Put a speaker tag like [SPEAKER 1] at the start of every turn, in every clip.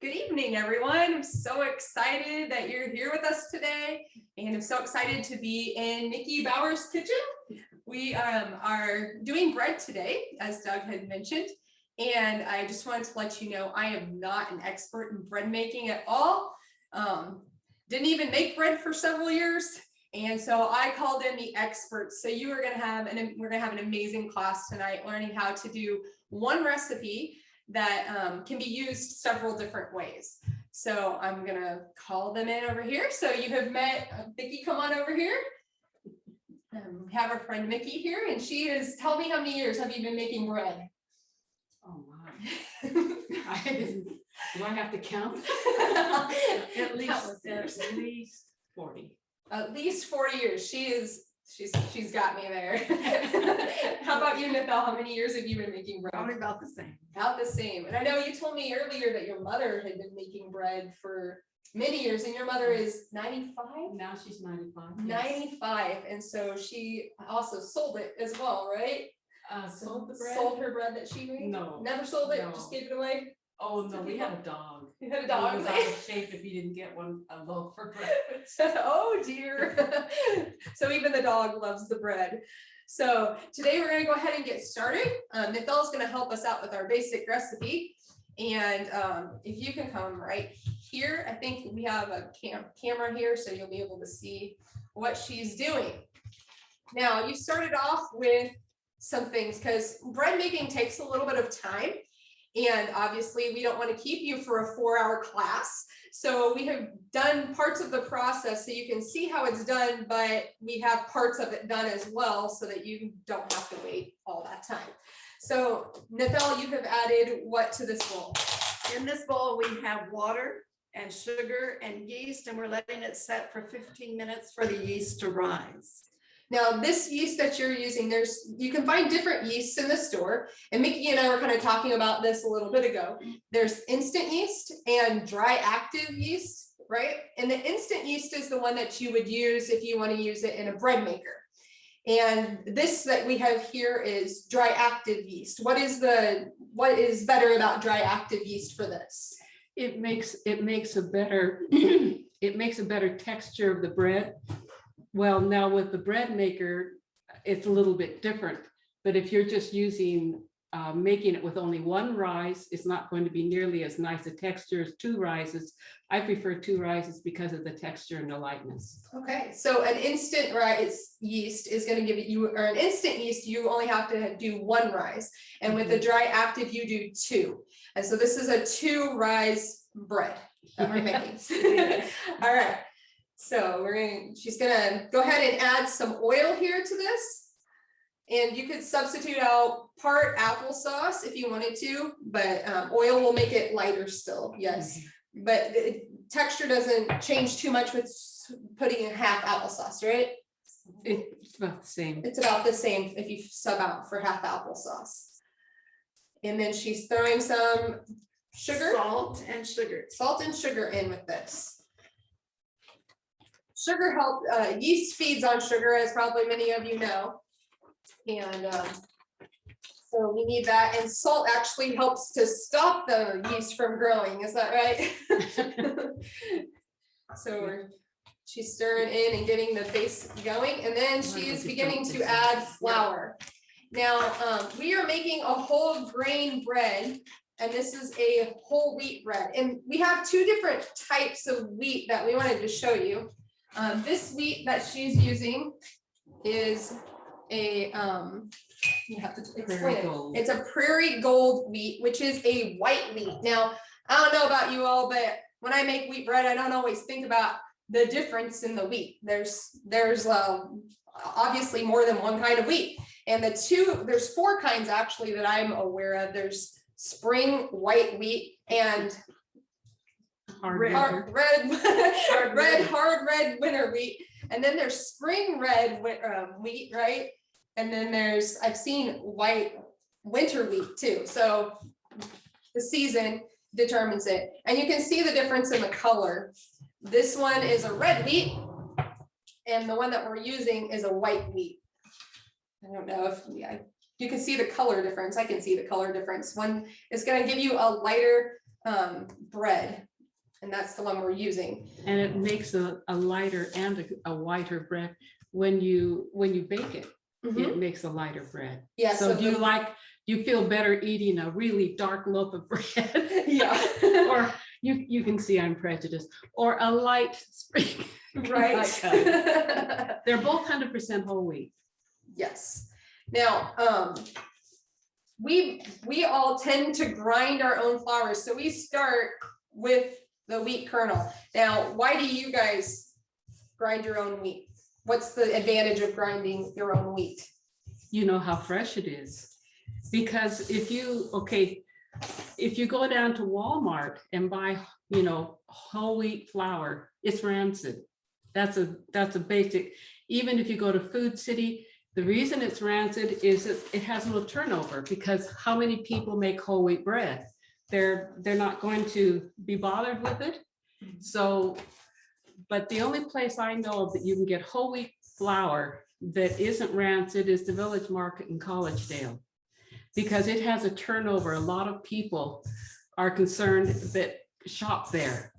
[SPEAKER 1] Good evening, everyone. I'm so excited that you're here with us today, and I'm so excited to be in Nikki Bauer's kitchen. We are doing bread today, as Doug had mentioned, and I just wanted to let you know I am not an expert in bread making at all. Didn't even make bread for several years, and so I called in the experts. So we're gonna have an amazing class tonight, learning how to do one recipe that can be used several different ways. So I'm gonna call them in over here. So you have met Vicki, come on over here. We have our friend Mickey here, and she is, tell me how many years have you been making bread?
[SPEAKER 2] Oh my. Do I have to count? At least 40.
[SPEAKER 1] At least 40 years. She's got me there. How about you, Nicole? How many years have you been making bread?
[SPEAKER 2] Probably about the same.
[SPEAKER 1] About the same. And I know you told me earlier that your mother had been making bread for many years, and your mother is 95?
[SPEAKER 2] Now she's 95.
[SPEAKER 1] 95. And so she also sold it as well, right?
[SPEAKER 2] Sold the bread?
[SPEAKER 1] Sold her bread that she made?
[SPEAKER 2] No.
[SPEAKER 1] Never sold it?
[SPEAKER 2] No.
[SPEAKER 1] Just gave it away?
[SPEAKER 2] Oh no, we had a dog.
[SPEAKER 1] You had a dog?
[SPEAKER 2] He was out of shape if he didn't get a loaf for breakfast.
[SPEAKER 1] Oh dear. So even the dog loves the bread. So today we're going to go ahead and get started. Nicole is going to help us out with our basic recipe. And if you can come right here, I think we have a camera here, so you'll be able to see what she's doing. Now you started off with some things because bread making takes a little bit of time. And obviously we don't want to keep you for a 4-hour class. So we have done parts of the process so you can see how it's done, but we have parts of it done as well so that you don't have to wait all that time. So Nicole, you have added what to this bowl?
[SPEAKER 3] In this bowl, we have water and sugar and yeast, and we're letting it set for 15 minutes for the yeast to rise.
[SPEAKER 1] Now, this yeast that you're using, you can find different yeasts in the store. And Mickey and I were kind of talking about this a little bit ago. There's instant yeast and dry active yeast, right? And the instant yeast is the one that you would use if you want to use it in a bread maker. And this that we have here is dry active yeast. What is better about dry active yeast for this?
[SPEAKER 2] It makes a better texture of the bread. Well, now with the bread maker, it's a little bit different, but if you're just making it with only one rise, it's not going to be nearly as nice a texture as 2 rises. I prefer 2 rises because of the texture and the lightness.
[SPEAKER 1] Okay, so an instant rise yeast is going to give you, or an instant yeast, you only have to do 1 rise. And with the dry active, you do 2. And so this is a 2 rise bread that we're making. All right. So she's gonna go ahead and add some oil here to this. And you could substitute out part applesauce if you wanted to, but oil will make it lighter still, yes. But the texture doesn't change too much with putting in half applesauce, right?
[SPEAKER 2] It's about the same.
[SPEAKER 1] It's about the same if you sub out for half applesauce. And then she's throwing some sugar.
[SPEAKER 3] Salt and sugar
[SPEAKER 1] In with this. Sugar yeast feeds on sugar, as probably many of you know. And so we need that. And salt actually helps to stop the yeast from growing. Is that right? So she's stirring in and getting the base going. And then she is beginning to add flour. Now, we are making a whole grain bread. And this is a whole wheat bread. And we have 2 different types of wheat that we wanted to show you. This wheat that she's using is a, you have to explain it. It's a Prairie Gold wheat, which is a white wheat. Now, I don't know about you all, but when I make wheat bread, I don't always think about the difference in the wheat. There's obviously more than one kind of wheat. And there's 4 kinds actually that I'm aware of. There's spring white wheat and hard red winter wheat, and then there's spring red wheat, right? And then I've seen white winter wheat too. So the season determines it, and you can see the difference in the color. This one is a red wheat, and the one that we're using is a white wheat. I don't know if you can see the color difference. I can see the color difference. One is going to give you a lighter bread. And that's the one we're using.
[SPEAKER 2] And it makes a lighter and a whiter bread. When you bake it, it makes a lighter bread.
[SPEAKER 1] Yeah.
[SPEAKER 2] So do you feel better eating a really dark loaf of bread?
[SPEAKER 1] Yeah.
[SPEAKER 2] Or you can see I'm prejudiced, or a light spring.
[SPEAKER 1] Right.
[SPEAKER 2] They're both 100% whole wheat.
[SPEAKER 1] Yes. Now, we all tend to grind our own flours. So we start with the wheat kernel. Now, why do you guys grind your own wheat? What's the advantage of grinding your own wheat?
[SPEAKER 2] You know how fresh it is. Because if you go down to Walmart and buy, whole wheat flour, it's rancid. That's a basic. Even if you go to Food City, the reason it's rancid is that it has no turnover, because how many people make whole wheat bread? They're not going to be bothered with it. So, but the only place I know of that you can get whole wheat flour that isn't rancid is the Village Market in Collegedale, because it has a turnover. A lot of people are concerned that shop there.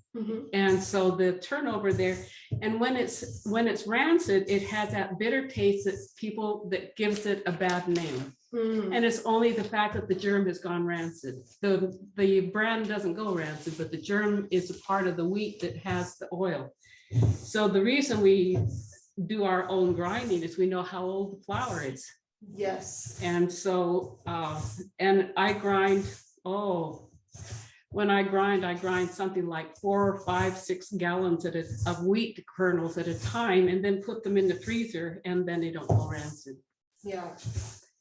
[SPEAKER 2] And so the turnover there, and when it's rancid, it has that bitter taste that gives it a bad name. And it's only the fact that the germ has gone rancid. The brand doesn't go rancid, but the germ is a part of the wheat that has the oil. So the reason we do our own grinding is we know how old the flour is.
[SPEAKER 1] Yes.
[SPEAKER 2] And so, and I grind, when I grind something like 4, 5, 6 gallons of wheat kernels at a time, and then put them in the freezer, and then they don't go rancid.
[SPEAKER 1] Yeah.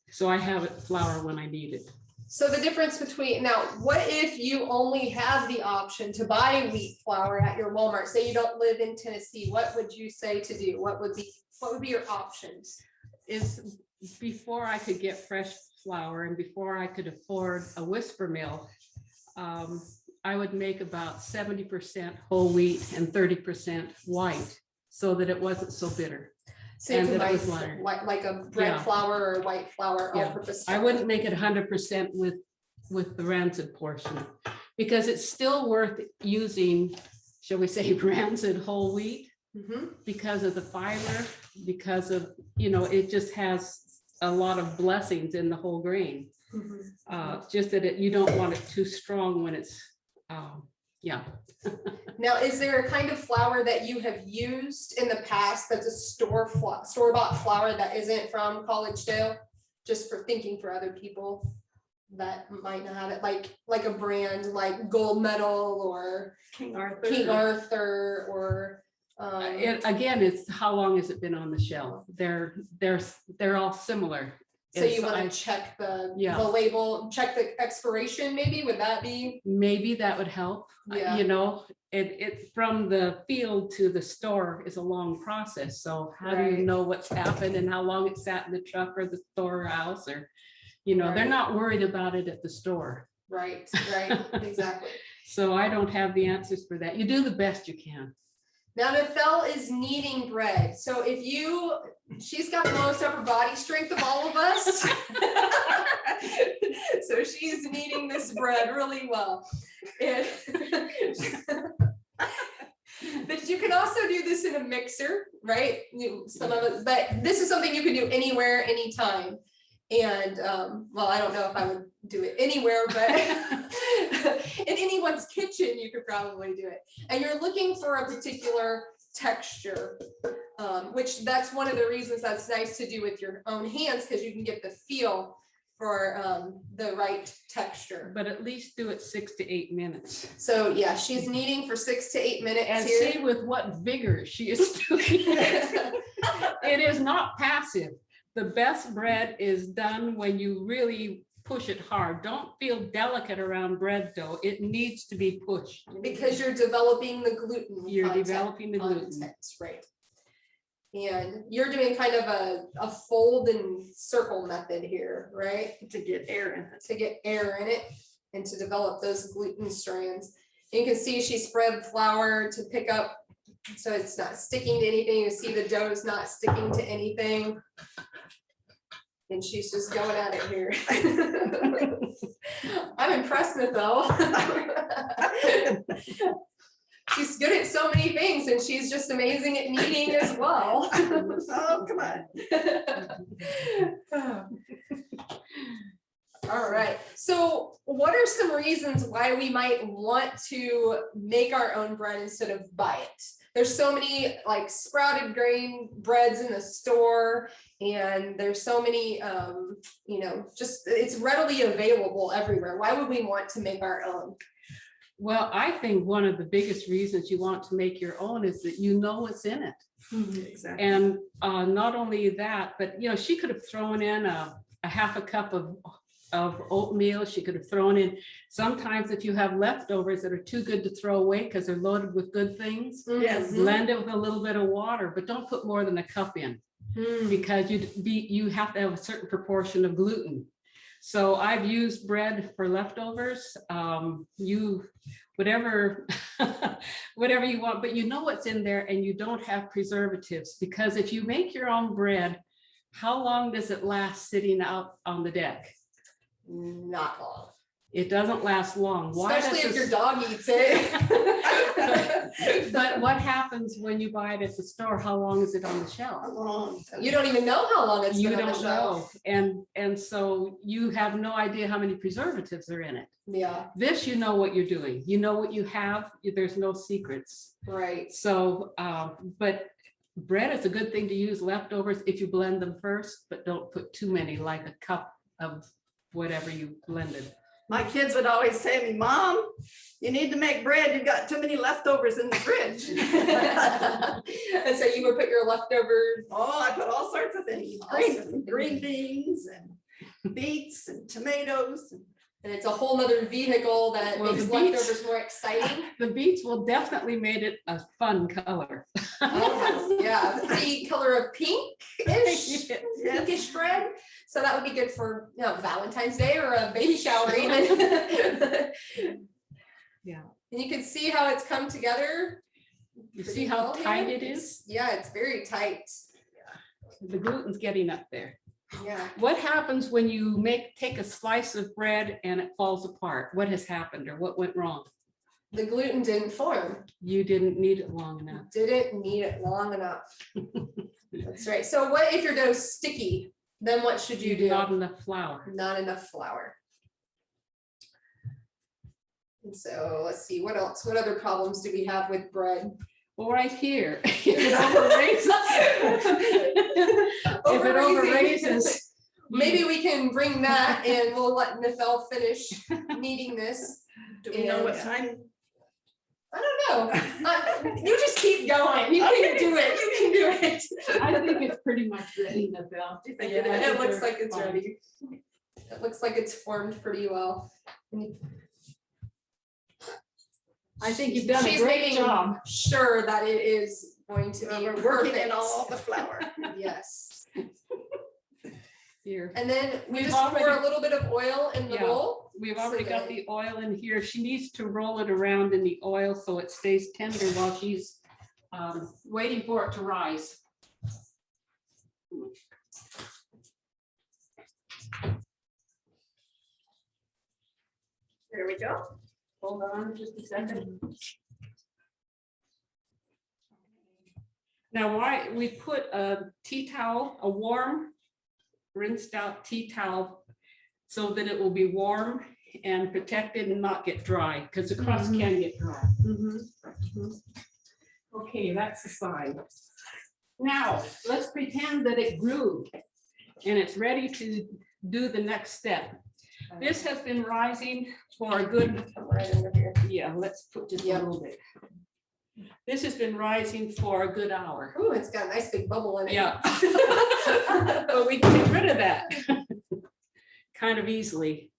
[SPEAKER 2] So I have flour when I need it.
[SPEAKER 1] So the difference between, now, what if you only have the option to buy wheat flour at your Walmart? Say you don't live in Tennessee, what would you say to do? What would be your options?
[SPEAKER 2] Is before I could get fresh flour and before I could afford a whisper mill, I would make about 70% whole wheat and 30% white, so that it wasn't so bitter.
[SPEAKER 1] So you
[SPEAKER 2] And
[SPEAKER 1] can
[SPEAKER 2] that
[SPEAKER 1] buy
[SPEAKER 2] it was lighter.
[SPEAKER 1] like a bread flour or white flour,
[SPEAKER 2] Yeah.
[SPEAKER 1] all-purpose.
[SPEAKER 2] I wouldn't make it 100% with the rancid portion, because it's still worth using, shall we say, rancid whole wheat, because of the fiber, because of, it just has a lot of blessings in the whole grain. Just that you don't want it too strong when it's,
[SPEAKER 1] Now, is there a kind of flour that you have used in the past that's a store-bought flour that isn't from Collegedale? Just for thinking for other people that might not have it, like a brand like Gold Medal or
[SPEAKER 3] King Arthur.
[SPEAKER 1] King Arthur, or
[SPEAKER 2] again, it's how long has it been on the shelf? They're all similar.
[SPEAKER 1] so you want to check the label, check the expiration, maybe, would that be?
[SPEAKER 2] Maybe that would help.
[SPEAKER 1] Yeah.
[SPEAKER 2] It from the field to the store is a long process. So how do you know what's happened and how long it sat in the truck or the storehouse, or, they're not worried about it at the store.
[SPEAKER 1] Right, exactly.
[SPEAKER 2] So I don't have the answers for that. You do the best you can.
[SPEAKER 1] Now Nafel is kneading bread. So she's got the most upper body strength of all of us. So she's kneading this bread really well. But you can also do this in a mixer, right? But this is something you can do anywhere, anytime. And well, I don't know if I would do it anywhere, but in anyone's kitchen, you could probably do it. And you're looking for a particular texture, which that's one of the reasons that's nice to do with your own hands, because you can get the feel for the right texture.
[SPEAKER 2] But at least do it 6 to 8 minutes.
[SPEAKER 1] So yeah, she's kneading for 6 to 8 minutes.
[SPEAKER 2] And
[SPEAKER 1] here.
[SPEAKER 2] see with what vigor she is doing it. It is not passive. The best bread is done when you really push it hard. Don't feel delicate around bread dough. It needs to be pushed.
[SPEAKER 1] Because you're developing the gluten.
[SPEAKER 2] You're developing the gluten.
[SPEAKER 1] Right. And you're doing kind of a fold and circle method here, right?
[SPEAKER 3] To get air in it.
[SPEAKER 1] To get air in it and to develop those gluten strands. And you can see she spread flour to pick up, so it's not sticking to anything. You see the dough is not sticking to anything. and she's just going at it here. I'm impressed with though. She's good at so many things and she's just amazing at kneading as well.
[SPEAKER 3] Oh, come on.
[SPEAKER 1] All right, so what are some reasons why we might want to make our own bread instead of buy it? There's so many like sprouted grain breads in the store, and there's so many, you know, just it's readily available everywhere. Why would we want to make our own?
[SPEAKER 2] Well, I think one of the biggest reasons you want to make your own is that you know what's in it.
[SPEAKER 3] Exactly.
[SPEAKER 2] And not only that, but you know, she could have thrown in a half a cup of oatmeal. She could have thrown in, sometimes if you have leftovers that are too good to throw away because they're loaded with good things,
[SPEAKER 3] Yes.
[SPEAKER 2] blend it with a little bit of water, but don't put more than a cup in, because you have to have a certain proportion of gluten. So I've used bread for leftovers. Whatever whatever you want, but you know what's in there, and you don't have preservatives, because if you make your own bread, how long does it last sitting out on the deck?
[SPEAKER 1] Not long.
[SPEAKER 2] It doesn't last long. Why
[SPEAKER 1] Especially
[SPEAKER 2] does
[SPEAKER 1] if your
[SPEAKER 2] this-
[SPEAKER 1] dog eats it.
[SPEAKER 2] But what happens when you buy it at the store? How long is it on the shelf?
[SPEAKER 1] You don't even know how long it's
[SPEAKER 2] You
[SPEAKER 1] been on the
[SPEAKER 2] don't
[SPEAKER 1] shelf.
[SPEAKER 2] know. And so you have no idea how many preservatives are in it.
[SPEAKER 1] Yeah,
[SPEAKER 2] This, you know what you're doing. You know what you have. There's no secrets.
[SPEAKER 1] right.
[SPEAKER 2] So, but bread is a good thing to use leftovers if you blend them first, but don't put too many, like a cup of whatever you blended.
[SPEAKER 3] My kids would always say to me, Mom, you need to make bread. You've got too many leftovers in the fridge.
[SPEAKER 1] And so you would put your leftover,
[SPEAKER 3] Oh, I put all sorts of things, green beans and beets and tomatoes.
[SPEAKER 1] and it's a whole nother vehicle that
[SPEAKER 2] Well,
[SPEAKER 1] makes
[SPEAKER 2] the beets-
[SPEAKER 1] leftovers more exciting.
[SPEAKER 2] The beets will definitely made it a fun color.
[SPEAKER 1] Oh, yeah, the color of pink-ish, pinkish bread. So that would be good for, you know, Valentine's Day or a baby shower even.
[SPEAKER 2] Yeah.
[SPEAKER 1] And you can see how it's come together.
[SPEAKER 2] You
[SPEAKER 1] pretty
[SPEAKER 2] see how
[SPEAKER 1] well
[SPEAKER 2] tight
[SPEAKER 1] here.
[SPEAKER 2] it is?
[SPEAKER 1] Yeah, it's very tight.
[SPEAKER 2] The gluten's getting up there.
[SPEAKER 1] Yeah.
[SPEAKER 2] What happens when you take a slice of bread and it falls apart? What has happened, or what went wrong?
[SPEAKER 1] The gluten didn't form.
[SPEAKER 2] You didn't knead it long enough.
[SPEAKER 1] Didn't need it long enough. That's right. So what if your dough's sticky? Then what should you do?
[SPEAKER 2] Not enough flour.
[SPEAKER 1] Not enough flour. And so let's see, what else? What other problems do we have with bread?
[SPEAKER 2] Well, right here. If it overraises,
[SPEAKER 1] Maybe we can bring that and we'll let Nithel finish kneading this.
[SPEAKER 3] Do we know what time?
[SPEAKER 1] I don't know. You just keep going. You can do it. You can do it.
[SPEAKER 2] I think it's pretty much ready, Nithel.
[SPEAKER 3] Do you think
[SPEAKER 1] Yeah,
[SPEAKER 3] it is?
[SPEAKER 1] it looks like it's
[SPEAKER 2] Fine.
[SPEAKER 1] ready. It looks like it's formed pretty well.
[SPEAKER 2] I think you've done a
[SPEAKER 1] She's
[SPEAKER 2] great
[SPEAKER 1] making
[SPEAKER 2] job.
[SPEAKER 1] sure that it is going to be
[SPEAKER 3] We're working in
[SPEAKER 1] perfect.
[SPEAKER 3] all the flour.
[SPEAKER 1] Yes.
[SPEAKER 2] Here,
[SPEAKER 1] And then we
[SPEAKER 2] We've
[SPEAKER 1] just pour
[SPEAKER 2] already-
[SPEAKER 1] a little bit of oil in the
[SPEAKER 2] Yeah.
[SPEAKER 1] bowl.
[SPEAKER 2] we've
[SPEAKER 1] So
[SPEAKER 2] already got
[SPEAKER 1] that-
[SPEAKER 2] the oil in here. She needs to roll it around in the oil so it stays tender while she's waiting for it to rise.
[SPEAKER 3] There we go.
[SPEAKER 2] Hold on just a second. Now, why we put a tea towel, a warm rinsed out tea towel, so that it will be warm and protected and not get dry, because the crust can get dry. Okay, that's the side. Now, let's pretend that it grew and it's ready to do the next step. This has been rising for a good,
[SPEAKER 1] Come right under here.
[SPEAKER 2] yeah, let's put just a
[SPEAKER 1] Yeah.
[SPEAKER 2] little bit. This has been rising for a good hour.
[SPEAKER 1] Ooh, it's got a nice big bubble in it.
[SPEAKER 2] Yeah. But we can get rid of that kind of easily.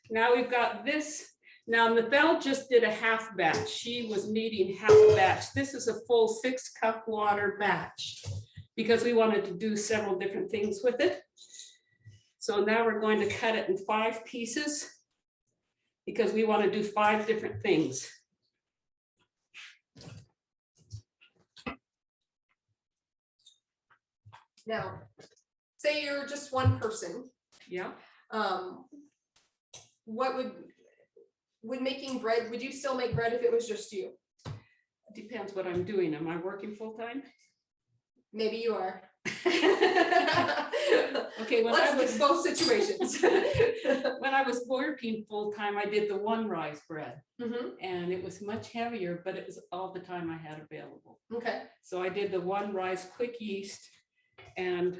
[SPEAKER 2] Now we've got this. Now Nithel just did a half batch. She was kneading half a batch. This is a full 6-cup water batch because we wanted to do several different things with it. So now we're going to cut it in 5 pieces because we want to do 5 different things.
[SPEAKER 1] Now, say you're just one person,
[SPEAKER 2] Yeah,
[SPEAKER 1] what would making bread, would you still make bread if it was just you?
[SPEAKER 2] depends what I'm doing. Am I working full-time?
[SPEAKER 1] Maybe you are.
[SPEAKER 2] Okay, when I
[SPEAKER 1] Let's
[SPEAKER 2] was,
[SPEAKER 1] look both situations.
[SPEAKER 2] when I was working full-time, I did the one rise bread.
[SPEAKER 1] Mhm,
[SPEAKER 2] And it was much heavier, but it was all the time I had available.
[SPEAKER 1] okay,
[SPEAKER 2] So I did the one rise quick yeast, and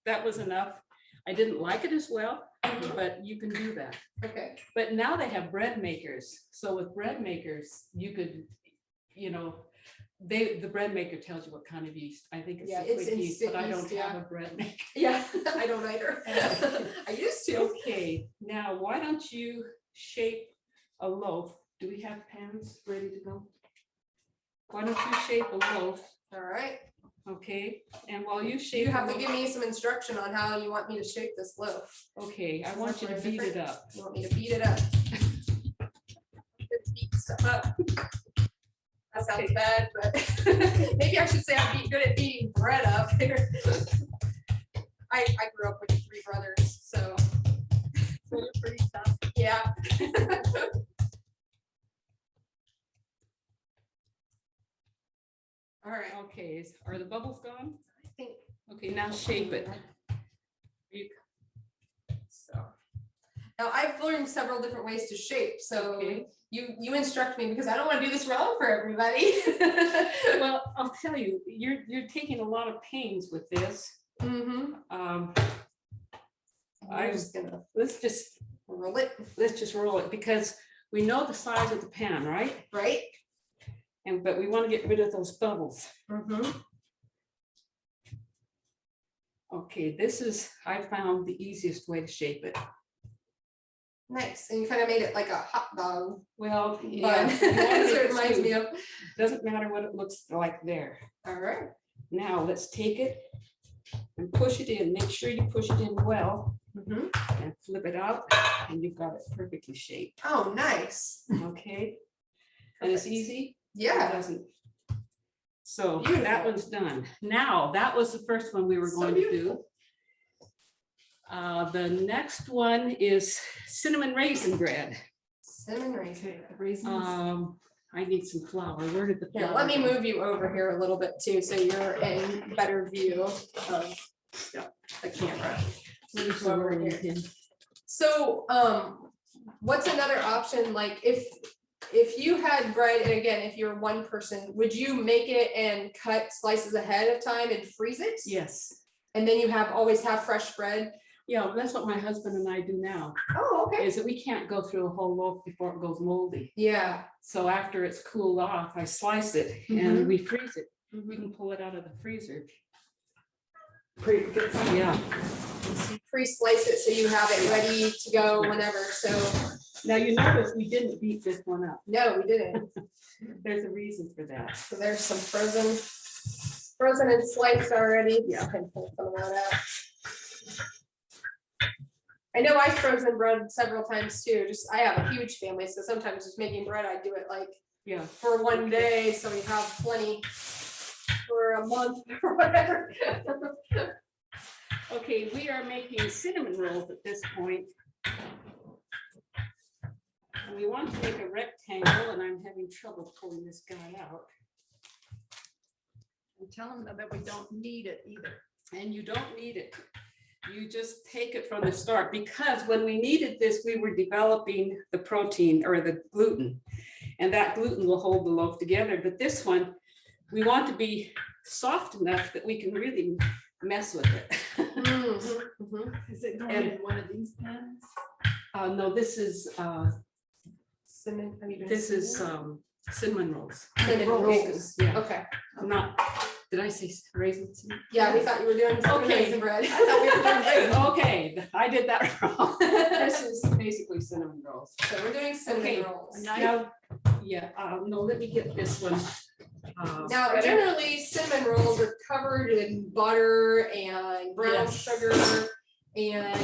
[SPEAKER 2] that was enough. I didn't like it as well, but you can do that.
[SPEAKER 1] okay,
[SPEAKER 2] But now they have bread makers. So with bread makers, you could, you know, the bread maker tells you what kind of yeast. I think it's
[SPEAKER 1] Yeah,
[SPEAKER 2] the
[SPEAKER 1] it's
[SPEAKER 2] quick yeast, but I
[SPEAKER 1] instant
[SPEAKER 2] don't
[SPEAKER 1] yeast,
[SPEAKER 2] have
[SPEAKER 1] yeah.
[SPEAKER 2] a bread maker.
[SPEAKER 1] yeah, I don't either. I used to.
[SPEAKER 2] Okay, now why don't you shape a loaf? Do we have pans ready to go? Why don't you shape a loaf?
[SPEAKER 1] All right,
[SPEAKER 2] Okay, and while you shape.
[SPEAKER 1] you
[SPEAKER 2] a
[SPEAKER 1] have to
[SPEAKER 2] loaf-
[SPEAKER 1] give me some instruction on how you want me to shape this loaf.
[SPEAKER 2] Okay, I want you to beat it up.
[SPEAKER 1] You want me to beat it up? Beat stuff up. That sounds
[SPEAKER 2] Okay.
[SPEAKER 1] bad, but maybe I should say I'm good at beating bread up. I grew up with 3 brothers, so
[SPEAKER 3] So you're pretty tough.
[SPEAKER 1] yeah. All right,
[SPEAKER 2] Okay, are the bubbles gone?
[SPEAKER 1] I think
[SPEAKER 2] Okay, now shape it.
[SPEAKER 1] so. Now I've learned several different ways to shape, so
[SPEAKER 2] Okay.
[SPEAKER 1] you instruct me because I don't want to do this wrong for everybody.
[SPEAKER 2] Well, I'll tell you, you're taking a lot of pains with this.
[SPEAKER 1] Mm-hmm.
[SPEAKER 2] Um,
[SPEAKER 1] I'm just gonna
[SPEAKER 2] let's just
[SPEAKER 1] roll it,
[SPEAKER 2] roll it because we know the size of the pan, right?
[SPEAKER 1] right?
[SPEAKER 2] But we want to get rid of those bubbles.
[SPEAKER 1] Mm-hmm.
[SPEAKER 2] Okay, this is, I found the easiest way to shape it.
[SPEAKER 1] Nice, and you kind of made it like a hot dog
[SPEAKER 2] Well,
[SPEAKER 1] bun.
[SPEAKER 2] yeah,
[SPEAKER 1] That's what it reminds me
[SPEAKER 2] of.
[SPEAKER 1] of.
[SPEAKER 2] Doesn't matter what it looks like there.
[SPEAKER 1] All right.
[SPEAKER 2] Now let's take it and push it in. Make sure you push it in well
[SPEAKER 1] Mm-hmm.
[SPEAKER 2] and flip it out, and you've got it perfectly shaped.
[SPEAKER 1] Oh, nice.
[SPEAKER 2] Okay, and it's
[SPEAKER 1] Perfect.
[SPEAKER 2] easy. It
[SPEAKER 1] Yeah.
[SPEAKER 2] doesn't. So that
[SPEAKER 1] Beautiful.
[SPEAKER 2] one's done. Now, that was the first one we were
[SPEAKER 1] So
[SPEAKER 2] going to do.
[SPEAKER 1] beautiful.
[SPEAKER 2] The next one is cinnamon raisin bread.
[SPEAKER 1] Cinnamon raisin.
[SPEAKER 2] I need some flour. Where did the
[SPEAKER 1] Here,
[SPEAKER 2] flour
[SPEAKER 1] let me
[SPEAKER 2] go?
[SPEAKER 1] move you over here a little bit too, so you're in better view of the camera.
[SPEAKER 2] Where's
[SPEAKER 1] Go
[SPEAKER 2] the
[SPEAKER 1] over
[SPEAKER 2] rolling
[SPEAKER 1] here.
[SPEAKER 2] pin?
[SPEAKER 1] So, what's another option? Like if you had bread, and again, if you're one person, would you make it and cut slices ahead of time and freeze it?
[SPEAKER 2] Yes.
[SPEAKER 1] And then you always have fresh bread?
[SPEAKER 2] Yeah, that's what my husband and I do now,
[SPEAKER 1] Oh, okay.
[SPEAKER 2] is that we can't go through a whole loaf before it goes moldy.
[SPEAKER 1] Yeah.
[SPEAKER 2] So after it's cooled off, I slice it and we freeze it. We can pull it out of the freezer. Yeah.
[SPEAKER 1] Pre-slice it so you have it ready to go whenever. So,
[SPEAKER 2] Now you notice we didn't beat this one up.
[SPEAKER 1] no, we didn't.
[SPEAKER 2] There's a reason for that.
[SPEAKER 1] So there's some frozen and sliced already.
[SPEAKER 2] Yeah.
[SPEAKER 1] I can pull some of that out. I know I've frozen bread several times too. I have a huge family, so sometimes just making bread, I do it like
[SPEAKER 2] Yeah.
[SPEAKER 1] for one day, so we have plenty for a month or whatever.
[SPEAKER 2] Okay, we are making cinnamon rolls at this point. And we want to make a rectangle, and I'm having trouble pulling this guy out.
[SPEAKER 3] And tell them that we don't need it either.
[SPEAKER 2] And you don't need it. You just take it from the start, because when we needed this, we were developing the protein or the gluten. And that gluten will hold the loaf together. But this one, we want to be soft enough that we can really mess with it.
[SPEAKER 3] Is it going
[SPEAKER 2] And-
[SPEAKER 3] in one of these pans?
[SPEAKER 2] No, this is
[SPEAKER 1] Cinnamon, have you done
[SPEAKER 2] This
[SPEAKER 1] cinnamon?
[SPEAKER 2] is cinnamon rolls.
[SPEAKER 1] Cinnamon rolls.
[SPEAKER 2] Yeah,
[SPEAKER 1] Okay,
[SPEAKER 2] I'm not, did I say raisins?
[SPEAKER 1] yeah, we thought you were doing cinnamon
[SPEAKER 2] Okay.
[SPEAKER 1] raisin bread.
[SPEAKER 3] I thought we were doing raisins.
[SPEAKER 2] Okay, I did that wrong. This is basically cinnamon rolls.
[SPEAKER 1] So we're doing cinnamon
[SPEAKER 2] Okay.
[SPEAKER 1] rolls.
[SPEAKER 3] A knife?
[SPEAKER 2] Now, yeah, no, let me get this one.
[SPEAKER 1] Now,
[SPEAKER 2] spread it.
[SPEAKER 1] generally, cinnamon rolls are covered in butter and brown
[SPEAKER 2] Yes.
[SPEAKER 1] sugar and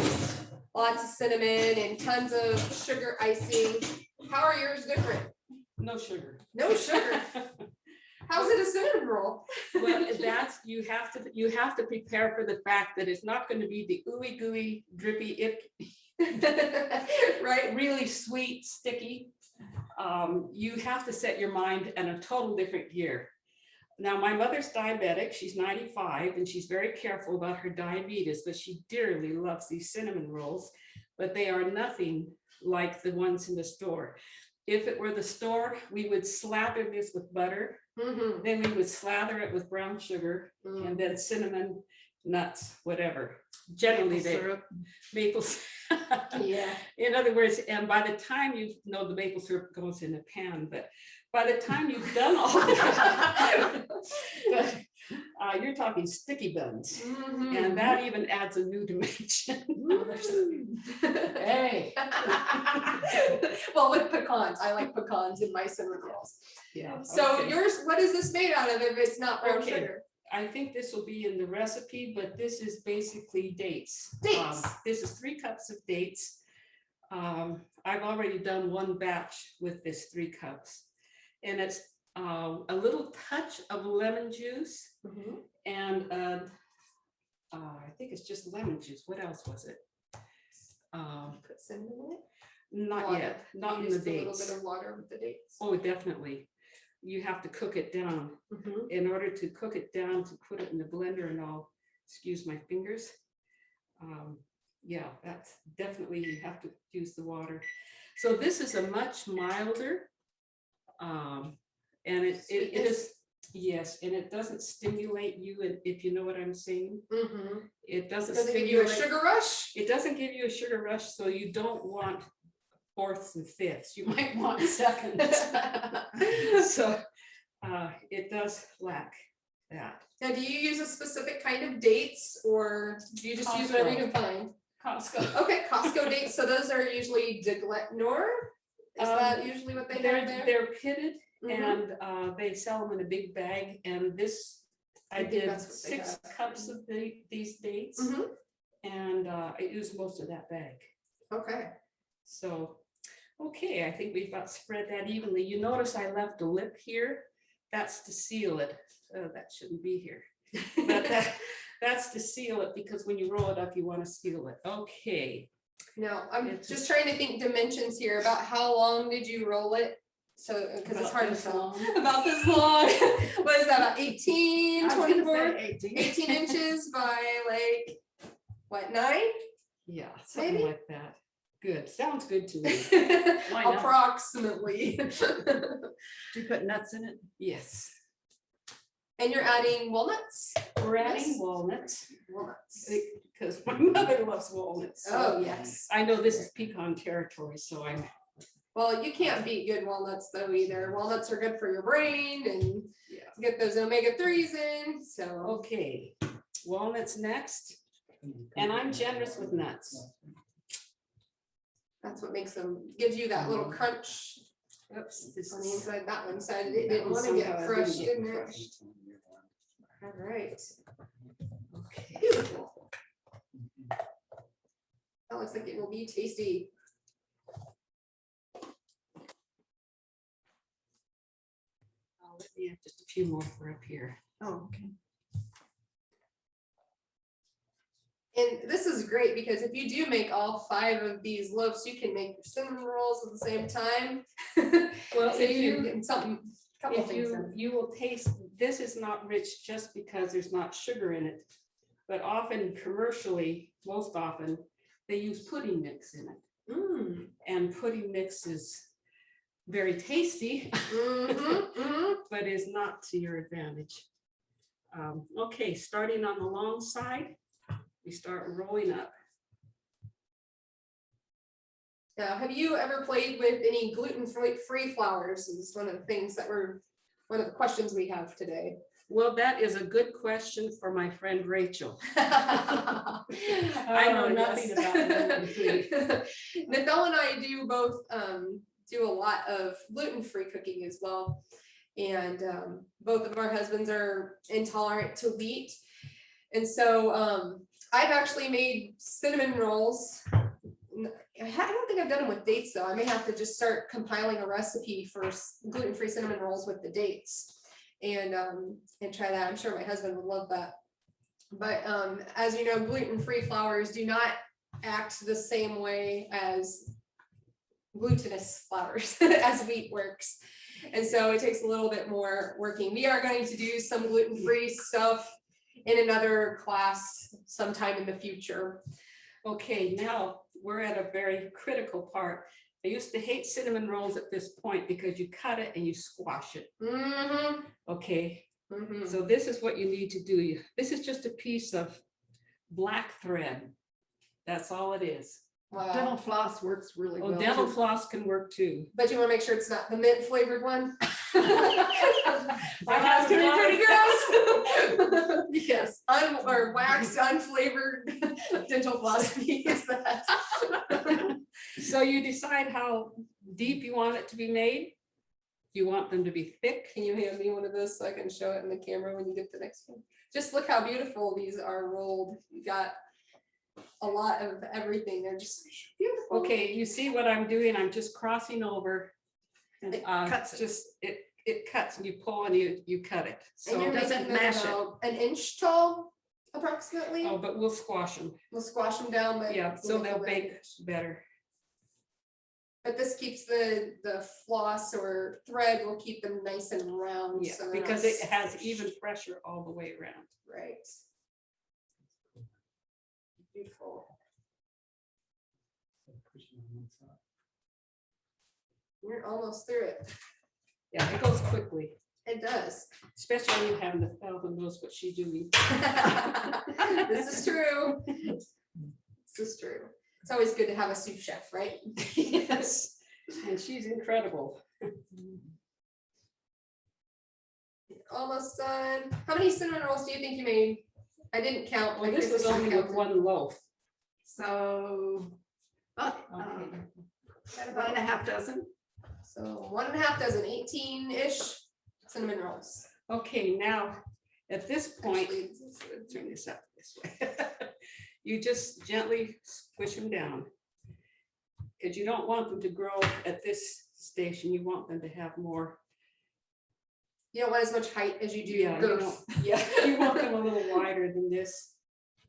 [SPEAKER 1] lots of cinnamon and tons of sugar icing. How are yours different?
[SPEAKER 2] No sugar.
[SPEAKER 1] No sugar. How's it a cinnamon roll?
[SPEAKER 2] Well, that's, you have to prepare for the fact that it's not going to be the ooey gooey, drippy,
[SPEAKER 1] Right?
[SPEAKER 2] really sweet, sticky. You have to set your mind in a total different gear. Now, my mother's diabetic, she's 95, and she's very careful about her diabetes, but she dearly loves these cinnamon rolls, but they are nothing like the ones in the store. If it were the store, we would slather this with butter,
[SPEAKER 1] Mhm.
[SPEAKER 2] then we would slather it with brown sugar, and then cinnamon, nuts, whatever. Generally, they maple syrup.
[SPEAKER 1] Yeah.
[SPEAKER 2] In other words, and by the time you know the maple syrup goes in a pan, but by the time you've done all that, you're talking sticky buns,
[SPEAKER 1] Mhm.
[SPEAKER 2] and that even adds a new dimension. Hey.
[SPEAKER 1] Well, with pecans, I like pecans in my cinnamon rolls.
[SPEAKER 2] Yeah.
[SPEAKER 1] So
[SPEAKER 2] okay.
[SPEAKER 1] yours, what is this made out of if it's not brown
[SPEAKER 2] Okay.
[SPEAKER 1] sugar?
[SPEAKER 2] I think this will be in the recipe, but this is basically dates.
[SPEAKER 1] Dates.
[SPEAKER 2] This is 3 cups of dates. I've already done one batch with this 3 cups. And it's a little touch of lemon juice
[SPEAKER 1] Mhm.
[SPEAKER 2] and I think it's just lemon juice. What else was it?
[SPEAKER 1] Put cinnamon in it?
[SPEAKER 2] Not
[SPEAKER 1] Water.
[SPEAKER 2] yet, not in the
[SPEAKER 1] Used a little
[SPEAKER 2] dates.
[SPEAKER 1] bit of water with the dates.
[SPEAKER 2] Oh, definitely. You have to cook it down.
[SPEAKER 1] Mhm.
[SPEAKER 2] In order to cook it down, to put it in the blender and all, excuse my fingers. Yeah, that's definitely, you have to use the water. So this is a much milder. And it is, yes, and it doesn't stimulate you, if you know what I'm saying.
[SPEAKER 1] Mhm.
[SPEAKER 2] It doesn't
[SPEAKER 1] Does it give you a
[SPEAKER 2] stimulate.
[SPEAKER 1] sugar rush?
[SPEAKER 2] It doesn't give you a sugar rush, so you don't want 4ths and 5ths. You might want 2nds. So it does lack that.
[SPEAKER 1] Now, do you use a specific kind of dates or do you just use whatever you can find?
[SPEAKER 2] Costco.
[SPEAKER 1] Okay, Costco dates. So those are usually de Gletnor. Is that usually what they have there?
[SPEAKER 2] They're pitted
[SPEAKER 1] Mhm.
[SPEAKER 2] and they sell them in a big bag. And this,
[SPEAKER 1] I
[SPEAKER 2] I
[SPEAKER 1] think
[SPEAKER 2] did
[SPEAKER 1] that's what they
[SPEAKER 2] 6
[SPEAKER 1] have.
[SPEAKER 2] cups of these dates,
[SPEAKER 1] Mhm.
[SPEAKER 2] and I used most of that bag.
[SPEAKER 1] Okay.
[SPEAKER 2] So, okay, I think we've got spread that evenly. You notice I left a lip here. That's to seal it. That shouldn't be here. But that's to seal it, because when you roll it up, you want to seal it. Okay.
[SPEAKER 1] No, I'm
[SPEAKER 2] It's
[SPEAKER 1] just trying to think dimensions here. About how long did you roll it? So, because it's
[SPEAKER 2] About
[SPEAKER 1] hard to
[SPEAKER 2] this
[SPEAKER 1] tell.
[SPEAKER 2] long.
[SPEAKER 1] About this long. What is that, about 18,
[SPEAKER 3] I was gonna
[SPEAKER 1] 24,
[SPEAKER 3] say 18.
[SPEAKER 1] 18 inches by like, what, 9?
[SPEAKER 2] Yeah, something
[SPEAKER 1] Maybe?
[SPEAKER 2] like that. Good. Sounds good to me. Why not?
[SPEAKER 1] Approximately.
[SPEAKER 3] Do you put nuts in it?
[SPEAKER 2] Yes.
[SPEAKER 1] And you're adding walnuts?
[SPEAKER 2] We're adding
[SPEAKER 1] Yes.
[SPEAKER 2] walnuts
[SPEAKER 1] Walnuts.
[SPEAKER 2] because my mother loves walnuts. So
[SPEAKER 1] Oh, yes.
[SPEAKER 2] I know this is pecan territory, so I'm.
[SPEAKER 1] Well, you can't beat good walnuts though either. Walnuts are good for your brain and
[SPEAKER 2] Yeah.
[SPEAKER 1] get those omega-3s in, so.
[SPEAKER 2] Okay, walnuts next, and I'm generous with nuts.
[SPEAKER 1] That's what makes them, gives you that little crunch
[SPEAKER 2] Oops, this
[SPEAKER 1] on the
[SPEAKER 2] is.
[SPEAKER 1] inside. That one said it
[SPEAKER 2] That
[SPEAKER 1] didn't
[SPEAKER 2] one
[SPEAKER 1] want to get
[SPEAKER 2] somehow
[SPEAKER 1] crushed,
[SPEAKER 2] didn't
[SPEAKER 1] didn't
[SPEAKER 2] get
[SPEAKER 1] it?
[SPEAKER 2] crushed.
[SPEAKER 1] All right,
[SPEAKER 2] Okay.
[SPEAKER 1] beautiful. That looks like it will be tasty.
[SPEAKER 2] Let me have just a few more for up here.
[SPEAKER 3] Oh, okay.
[SPEAKER 1] And this is great because if you do make all 5 of these loaves, you can make your cinnamon rolls at the same time.
[SPEAKER 2] Well,
[SPEAKER 1] So
[SPEAKER 2] if
[SPEAKER 1] you're
[SPEAKER 2] you,
[SPEAKER 1] getting something, couple
[SPEAKER 2] if
[SPEAKER 1] things
[SPEAKER 2] you,
[SPEAKER 1] in.
[SPEAKER 2] you will taste, this is not rich just because there's not sugar in it. But often commercially, most often, they use pudding mix in it.
[SPEAKER 1] Mm.
[SPEAKER 2] And pudding mix is very tasty,
[SPEAKER 1] Mhm, mhm.
[SPEAKER 2] but is not to your advantage. Okay, starting on the long side, we start rolling up.
[SPEAKER 1] Now, have you ever played with any gluten-free flours? Is one of the things that one of the questions we have today.
[SPEAKER 2] Well, that is a good question for my friend Rachel. I know
[SPEAKER 1] Oh,
[SPEAKER 2] nothing
[SPEAKER 1] yes.
[SPEAKER 2] about gluten-free.
[SPEAKER 1] Nicole and I do both do a lot of gluten-free cooking as well. And both of our husbands are intolerant to wheat. And so I've actually made cinnamon rolls. I don't think I've done them with dates though. I may have to just start compiling a recipe for gluten-free cinnamon rolls with the dates. and try that. I'm sure my husband would love that. But as you know, gluten-free flours do not act the same way as glutinous flours as wheat works. And so it takes a little bit more working. We are going to do some gluten-free stuff in another class sometime in the future.
[SPEAKER 2] Okay, now we're at a very critical part. I used to hate cinnamon rolls at this point because you cut it and you squash it.
[SPEAKER 1] Mm-hmm.
[SPEAKER 2] Okay,
[SPEAKER 1] Mm-hmm.
[SPEAKER 2] so this is what you need to do. This is just a piece of black thread. That's all it is.
[SPEAKER 1] Wow.
[SPEAKER 3] Dental floss works really
[SPEAKER 2] Oh,
[SPEAKER 3] well.
[SPEAKER 2] dental
[SPEAKER 3] too.
[SPEAKER 2] floss can work too.
[SPEAKER 1] But you want to make sure it's not the mint flavored one.
[SPEAKER 2] That
[SPEAKER 1] That's gonna be pretty gross.
[SPEAKER 3] Yes.
[SPEAKER 1] Or waxed, unflavored dental floss. Use that.
[SPEAKER 2] So you decide how deep you want it to be made. You want them to be thick.
[SPEAKER 1] Can you hand me one of those so I can show it in the camera when you get the next one? Just look how beautiful these are rolled. You got a lot of everything. They're just beautiful.
[SPEAKER 2] Okay, you see what I'm doing? I'm just crossing over. And
[SPEAKER 3] It cuts it.
[SPEAKER 2] just it cuts and you pull and you cut it.
[SPEAKER 1] And
[SPEAKER 2] So
[SPEAKER 1] you're
[SPEAKER 3] doesn't
[SPEAKER 1] making them
[SPEAKER 3] mash it.
[SPEAKER 1] about an inch tall, approximately.
[SPEAKER 2] oh, but we'll squash them.
[SPEAKER 1] We'll squash them down, but
[SPEAKER 2] Yeah, so
[SPEAKER 1] we'll
[SPEAKER 2] they'll
[SPEAKER 1] them
[SPEAKER 2] bake
[SPEAKER 1] inch.
[SPEAKER 2] better.
[SPEAKER 1] But this keeps the floss or thread will keep them nice and round.
[SPEAKER 2] Yeah,
[SPEAKER 1] so they're
[SPEAKER 2] because
[SPEAKER 1] not
[SPEAKER 2] it has even pressure all the way around.
[SPEAKER 1] right. Beautiful. We're almost through it.
[SPEAKER 2] Yeah, it goes quickly,
[SPEAKER 1] It does.
[SPEAKER 2] especially when you have the fellow who knows what she's doing.
[SPEAKER 1] This is true. This is true. It's always good to have a sous chef, right?
[SPEAKER 2] Yes, and she's incredible.
[SPEAKER 1] Almost done. How many cinnamon rolls do you think you made? I didn't count.
[SPEAKER 2] Well,
[SPEAKER 1] My
[SPEAKER 2] this
[SPEAKER 1] kids
[SPEAKER 2] was
[SPEAKER 1] are
[SPEAKER 2] only with
[SPEAKER 1] counting.
[SPEAKER 2] one loaf.
[SPEAKER 3] So, about about and a half dozen.
[SPEAKER 1] So 1.5 dozen, 18-ish cinnamon rolls.
[SPEAKER 2] Okay, now, at this point,
[SPEAKER 1] Actually,
[SPEAKER 2] let's turn this up this way. You just gently squish them down. Because you don't want them to grow at this station, you want them to have more.
[SPEAKER 1] you don't want as much height as you do
[SPEAKER 2] Yeah, you
[SPEAKER 1] girth.
[SPEAKER 2] don't- yeah, you want them a little wider than this.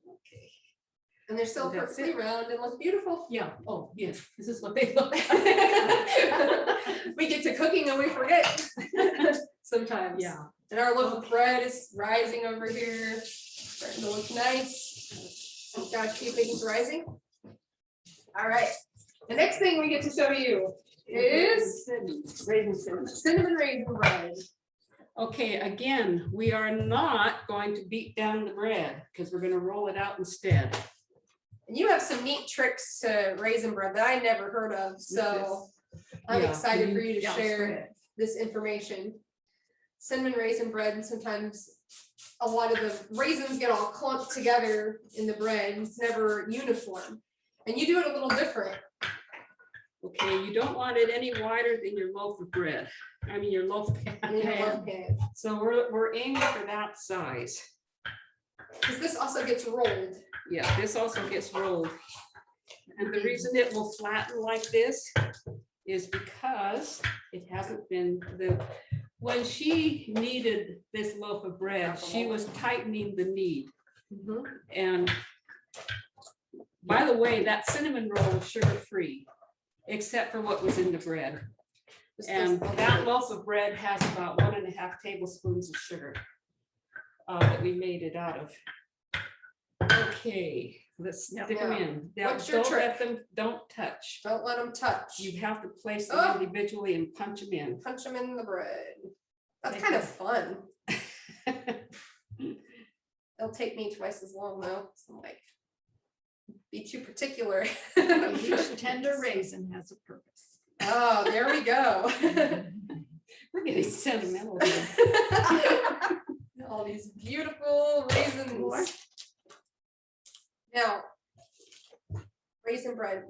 [SPEAKER 2] Okay.
[SPEAKER 1] And they're still
[SPEAKER 2] That's
[SPEAKER 1] perfectly
[SPEAKER 2] it.
[SPEAKER 1] round and look beautiful.
[SPEAKER 2] Yeah, oh, yes, this is what they look like.
[SPEAKER 1] We get to cooking and we forget sometimes.
[SPEAKER 2] Yeah.
[SPEAKER 1] And our loaf of bread is rising over here, starting to look nice. Oh gosh, keep things rising. All right, the next thing we get to show you is cinnamon raisin bread.
[SPEAKER 2] Okay, again, we are not going to beat down the bread because we're gonna roll it out instead.
[SPEAKER 1] And you have some neat tricks to raisin bread that I never heard of, so I'm
[SPEAKER 2] Yeah,
[SPEAKER 1] excited for you to
[SPEAKER 3] Yeah,
[SPEAKER 1] share
[SPEAKER 3] spread.
[SPEAKER 1] this information. Cinnamon raisin bread, and sometimes a lot of the raisins get all clumped together in the bread. It's never uniform. And you do it a little different.
[SPEAKER 2] Okay, you don't want it any wider than your loaf of bread. I mean, your loaf pan.
[SPEAKER 1] Okay.
[SPEAKER 2] So we're aiming for that size.
[SPEAKER 1] Because this also gets rolled.
[SPEAKER 2] Yeah, this also gets rolled. And the reason it will flatten like this is because it hasn't been when she kneaded this loaf of bread, she was tightening the knead. And by the way, that cinnamon roll is sugar-free, except for what was in the bread. And that loaf of bread has about 1.5 tablespoons of sugar that we made it out of. Okay, let's
[SPEAKER 3] Yeah.
[SPEAKER 2] stick them in. Now,
[SPEAKER 1] What's your
[SPEAKER 2] don't let
[SPEAKER 1] trick?
[SPEAKER 2] them, don't touch.
[SPEAKER 1] Don't let them touch.
[SPEAKER 2] You have to place them
[SPEAKER 1] Oh.
[SPEAKER 2] individually and punch them in.
[SPEAKER 1] Punch them in the bread. That's
[SPEAKER 2] Take
[SPEAKER 1] kind of
[SPEAKER 2] it.
[SPEAKER 1] fun. It'll take me twice as long though. So I'm like, be too particular.
[SPEAKER 3] Each tender raisin has a purpose.
[SPEAKER 1] Oh, there we go.
[SPEAKER 2] We're getting sentimental here.
[SPEAKER 1] All these beautiful raisins. Now, raisin bread,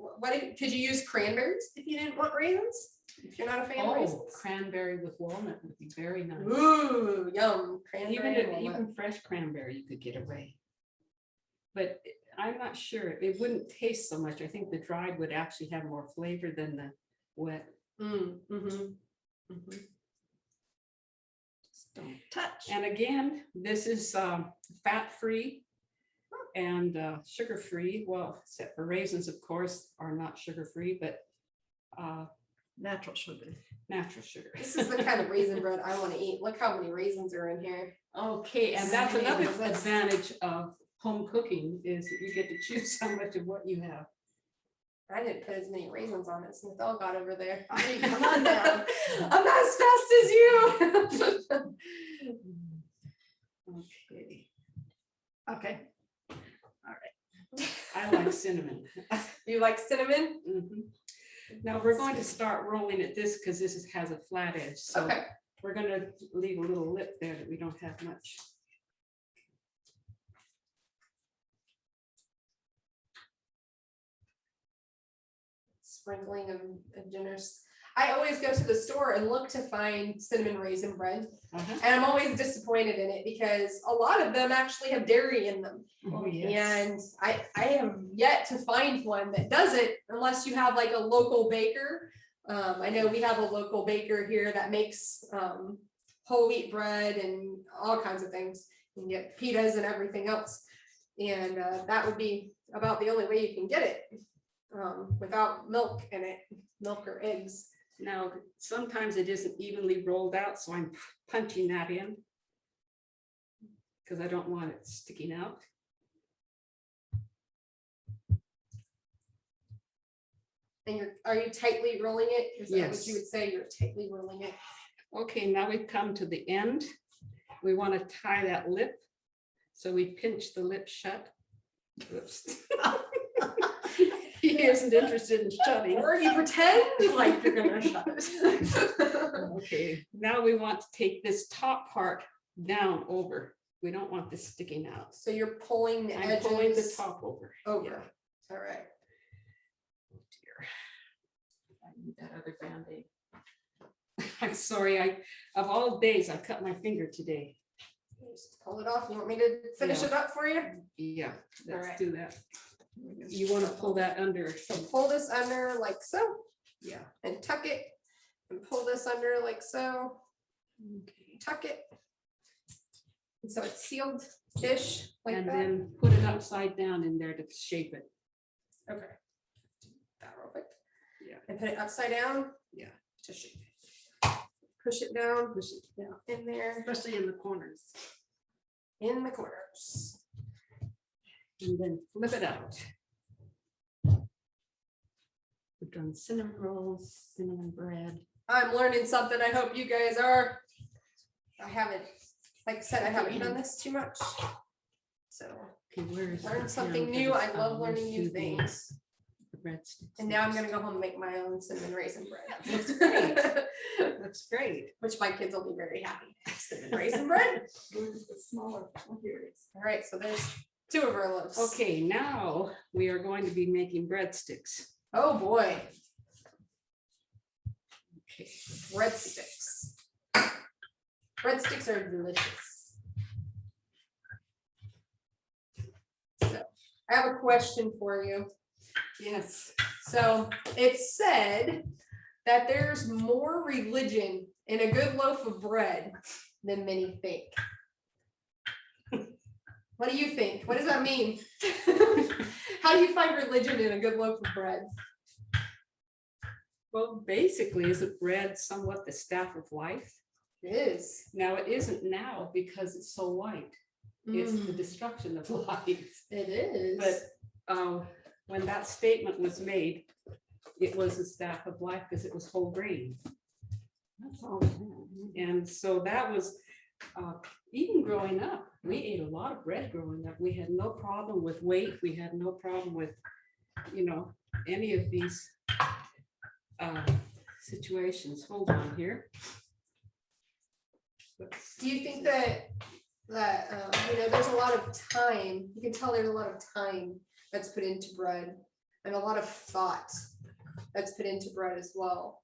[SPEAKER 1] could you use cranberries if you didn't want raisins? If you're not a fan of
[SPEAKER 2] Oh,
[SPEAKER 1] raisins?
[SPEAKER 2] cranberry with walnut would be very nice.
[SPEAKER 1] Ooh, yum,
[SPEAKER 2] Even
[SPEAKER 1] cranberry. and walnut.
[SPEAKER 2] even fresh cranberry, you could get away. But I'm not sure. It wouldn't taste so much. I think the dried would actually have more flavor than the wet.
[SPEAKER 3] Don't touch.
[SPEAKER 2] And again, this is fat-free and sugar-free. Well, except for raisins, of course, are not sugar-free, but
[SPEAKER 3] Natural sugar.
[SPEAKER 2] natural sugar.
[SPEAKER 1] This is the kind of raisin bread I want to eat. Look how many raisins are in here.
[SPEAKER 2] Okay, and that's another
[SPEAKER 1] Yes, that's-
[SPEAKER 2] advantage of home cooking is that you get to choose how much of what you have.
[SPEAKER 1] I didn't put as many raisins on it since they all got over there.
[SPEAKER 3] I mean, come on now.
[SPEAKER 1] I'm not as fast as you.
[SPEAKER 2] Okay,
[SPEAKER 3] Okay.
[SPEAKER 2] I like cinnamon.
[SPEAKER 1] You like cinnamon?
[SPEAKER 2] Mhm. Now, we're going to start rolling at this because has a flat edge, so
[SPEAKER 1] Okay.
[SPEAKER 2] we're gonna leave a little lip there that we don't have much.
[SPEAKER 1] Sprinkling of generous. I always go to the store and look to find cinnamon raisin bread,
[SPEAKER 2] Uh-huh.
[SPEAKER 1] and I'm always disappointed in it because a lot of them actually have dairy in them.
[SPEAKER 2] Oh,
[SPEAKER 1] And I have yet to find one that does it unless you have like a local baker. I know we have a local baker here that makes whole wheat bread and all kinds of things. You can get pitas and everything else. And that would be about the only way you can get it without milk in it, milk or eggs.
[SPEAKER 2] Now, sometimes it isn't evenly rolled out, so I'm punching that in because I don't want it sticking out.
[SPEAKER 1] And are you tightly rolling it? Is that what
[SPEAKER 2] Yes.
[SPEAKER 1] you would say? You're tightly rolling it.
[SPEAKER 2] Okay, now we've come to the end. We want to tie that lip. So we pinch the lip shut. Oops. He isn't interested in shutting.
[SPEAKER 1] Or you pretend like you're gonna shut it.
[SPEAKER 2] Okay, now we want to take this top part down over. We don't want this sticking out.
[SPEAKER 1] So you're pulling the
[SPEAKER 2] I'm pulling the
[SPEAKER 1] edges
[SPEAKER 2] top over.
[SPEAKER 1] over. All right.
[SPEAKER 2] Oh dear. I need that other Band-Aid. I'm sorry, of all days, I cut my finger today.
[SPEAKER 1] Just pull it off. You want me to finish
[SPEAKER 2] Yeah.
[SPEAKER 1] it up for you?
[SPEAKER 2] Yeah, let's
[SPEAKER 1] Alright.
[SPEAKER 2] do that. You want to pull that under.
[SPEAKER 1] So pull this under like so
[SPEAKER 2] Yeah.
[SPEAKER 1] and tuck it and pull this under like so,
[SPEAKER 2] Okay.
[SPEAKER 1] tuck it. And so it's sealed-ish like
[SPEAKER 2] And
[SPEAKER 1] that.
[SPEAKER 2] then put it upside down in there to shape it.
[SPEAKER 1] Okay. That real quick.
[SPEAKER 2] Yeah.
[SPEAKER 1] And put it upside down.
[SPEAKER 2] Yeah.
[SPEAKER 1] To shape it. Push it down
[SPEAKER 2] Push it down,
[SPEAKER 1] in there,
[SPEAKER 2] especially in the corners.
[SPEAKER 1] in the corners.
[SPEAKER 2] And then flip it out. We've done cinnamon rolls, cinnamon bread.
[SPEAKER 1] I'm learning something. I hope you guys are. I haven't, like I said, I haven't done this too much. So
[SPEAKER 2] Okay, where is?
[SPEAKER 1] learn
[SPEAKER 2] the
[SPEAKER 1] something
[SPEAKER 2] pan for
[SPEAKER 1] new.
[SPEAKER 2] this?
[SPEAKER 1] I love
[SPEAKER 2] Oh,
[SPEAKER 1] learning
[SPEAKER 2] let's
[SPEAKER 1] new
[SPEAKER 2] do the-
[SPEAKER 1] things.
[SPEAKER 2] The breadsticks.
[SPEAKER 1] And now I'm gonna go home and make my own cinnamon raisin bread.
[SPEAKER 2] Looks great. Looks great.
[SPEAKER 1] Which my kids will be very happy. Cinnamon raisin bread.
[SPEAKER 3] Where's the smaller? Oh, here it is.
[SPEAKER 1] All right, so there's two of our loaves.
[SPEAKER 2] Okay, now we are going to be making breadsticks.
[SPEAKER 1] Oh, boy,
[SPEAKER 2] Okay.
[SPEAKER 1] breadsticks. Breadsticks are delicious. So I have a question for you.
[SPEAKER 2] Yes.
[SPEAKER 1] So it said that there's more religion in a good loaf of bread than many think. What do you think? What does that mean? How do you find religion in a good loaf of bread?
[SPEAKER 2] Well, basically, isn't bread somewhat the staff of life?
[SPEAKER 1] It is.
[SPEAKER 2] Now, it isn't now because it's so white. It's the destruction of life.
[SPEAKER 1] It is.
[SPEAKER 2] But when that statement was made, it was the staff of life because it was whole grain. That's all. And so that was, even growing up, we ate a lot of bread growing up. We had no problem with weight. We had no problem with, any of these situations. Hold on here.
[SPEAKER 1] Do you think that there's a lot of time, you can tell there's a lot of time that's put into bread and a lot of thought that's put into bread as well.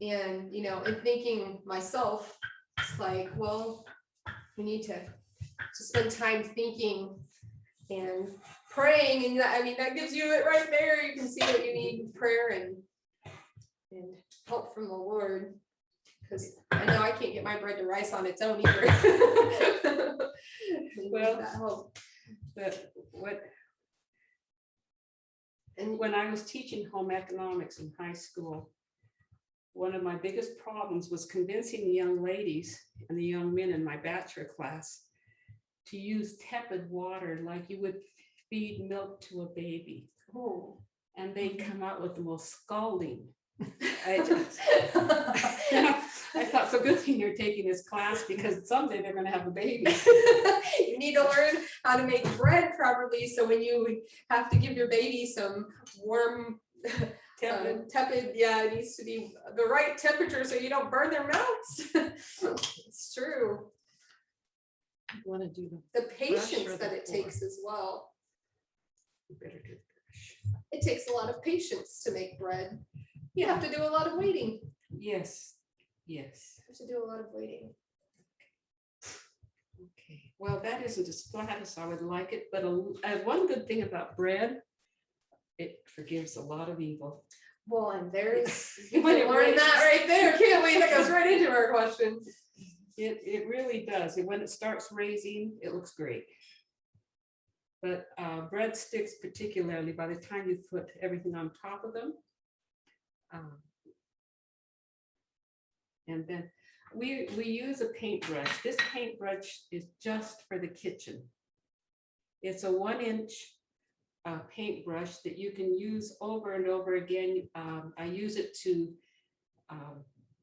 [SPEAKER 1] And, in thinking myself, it's like, well, we need to spend time thinking and praying. And that gives you it right there. You can see what you need in prayer and help from the Lord. because I know I can't get my bread to rise on its own either.
[SPEAKER 2] Well,
[SPEAKER 1] That help.
[SPEAKER 2] But
[SPEAKER 1] And
[SPEAKER 2] when I was teaching home economics in high school, one of my biggest problems was convincing the young ladies and the young men in my bachelor class to use tepid water like you would feed milk to a baby.
[SPEAKER 1] oh.
[SPEAKER 2] And they'd come out with the most scalding. I thought, so good thing you're taking this class because someday they're gonna have a baby.
[SPEAKER 1] You need to learn how to make bread properly, so when you have to give your baby some warm, tepid, yeah, it needs to be the right temperature so you don't burn their mouths. It's true.
[SPEAKER 2] Want to do
[SPEAKER 1] The
[SPEAKER 2] or
[SPEAKER 1] patience that
[SPEAKER 2] the
[SPEAKER 1] it
[SPEAKER 2] flour?
[SPEAKER 1] takes as well.
[SPEAKER 2] the better do the brush.
[SPEAKER 1] It takes a lot of patience to make bread. You have to do a lot of waiting.
[SPEAKER 2] Yes, yes.
[SPEAKER 1] You have to do a lot of waiting.
[SPEAKER 2] Okay, well, that isn't as flat as I would like it, but one good thing about bread, it forgives a lot of evil.
[SPEAKER 1] Well, and there's,
[SPEAKER 2] When
[SPEAKER 1] you
[SPEAKER 2] it
[SPEAKER 1] can learn
[SPEAKER 2] rains.
[SPEAKER 1] that right there, can't we? That goes right into our question.
[SPEAKER 2] It really does. And when it starts raising, it looks great. But breadsticks particularly, by the time you put everything on top of them. And then we use a paintbrush. This paintbrush is just for the kitchen. It's a 1-inch paintbrush that you can use over and over again. I use it to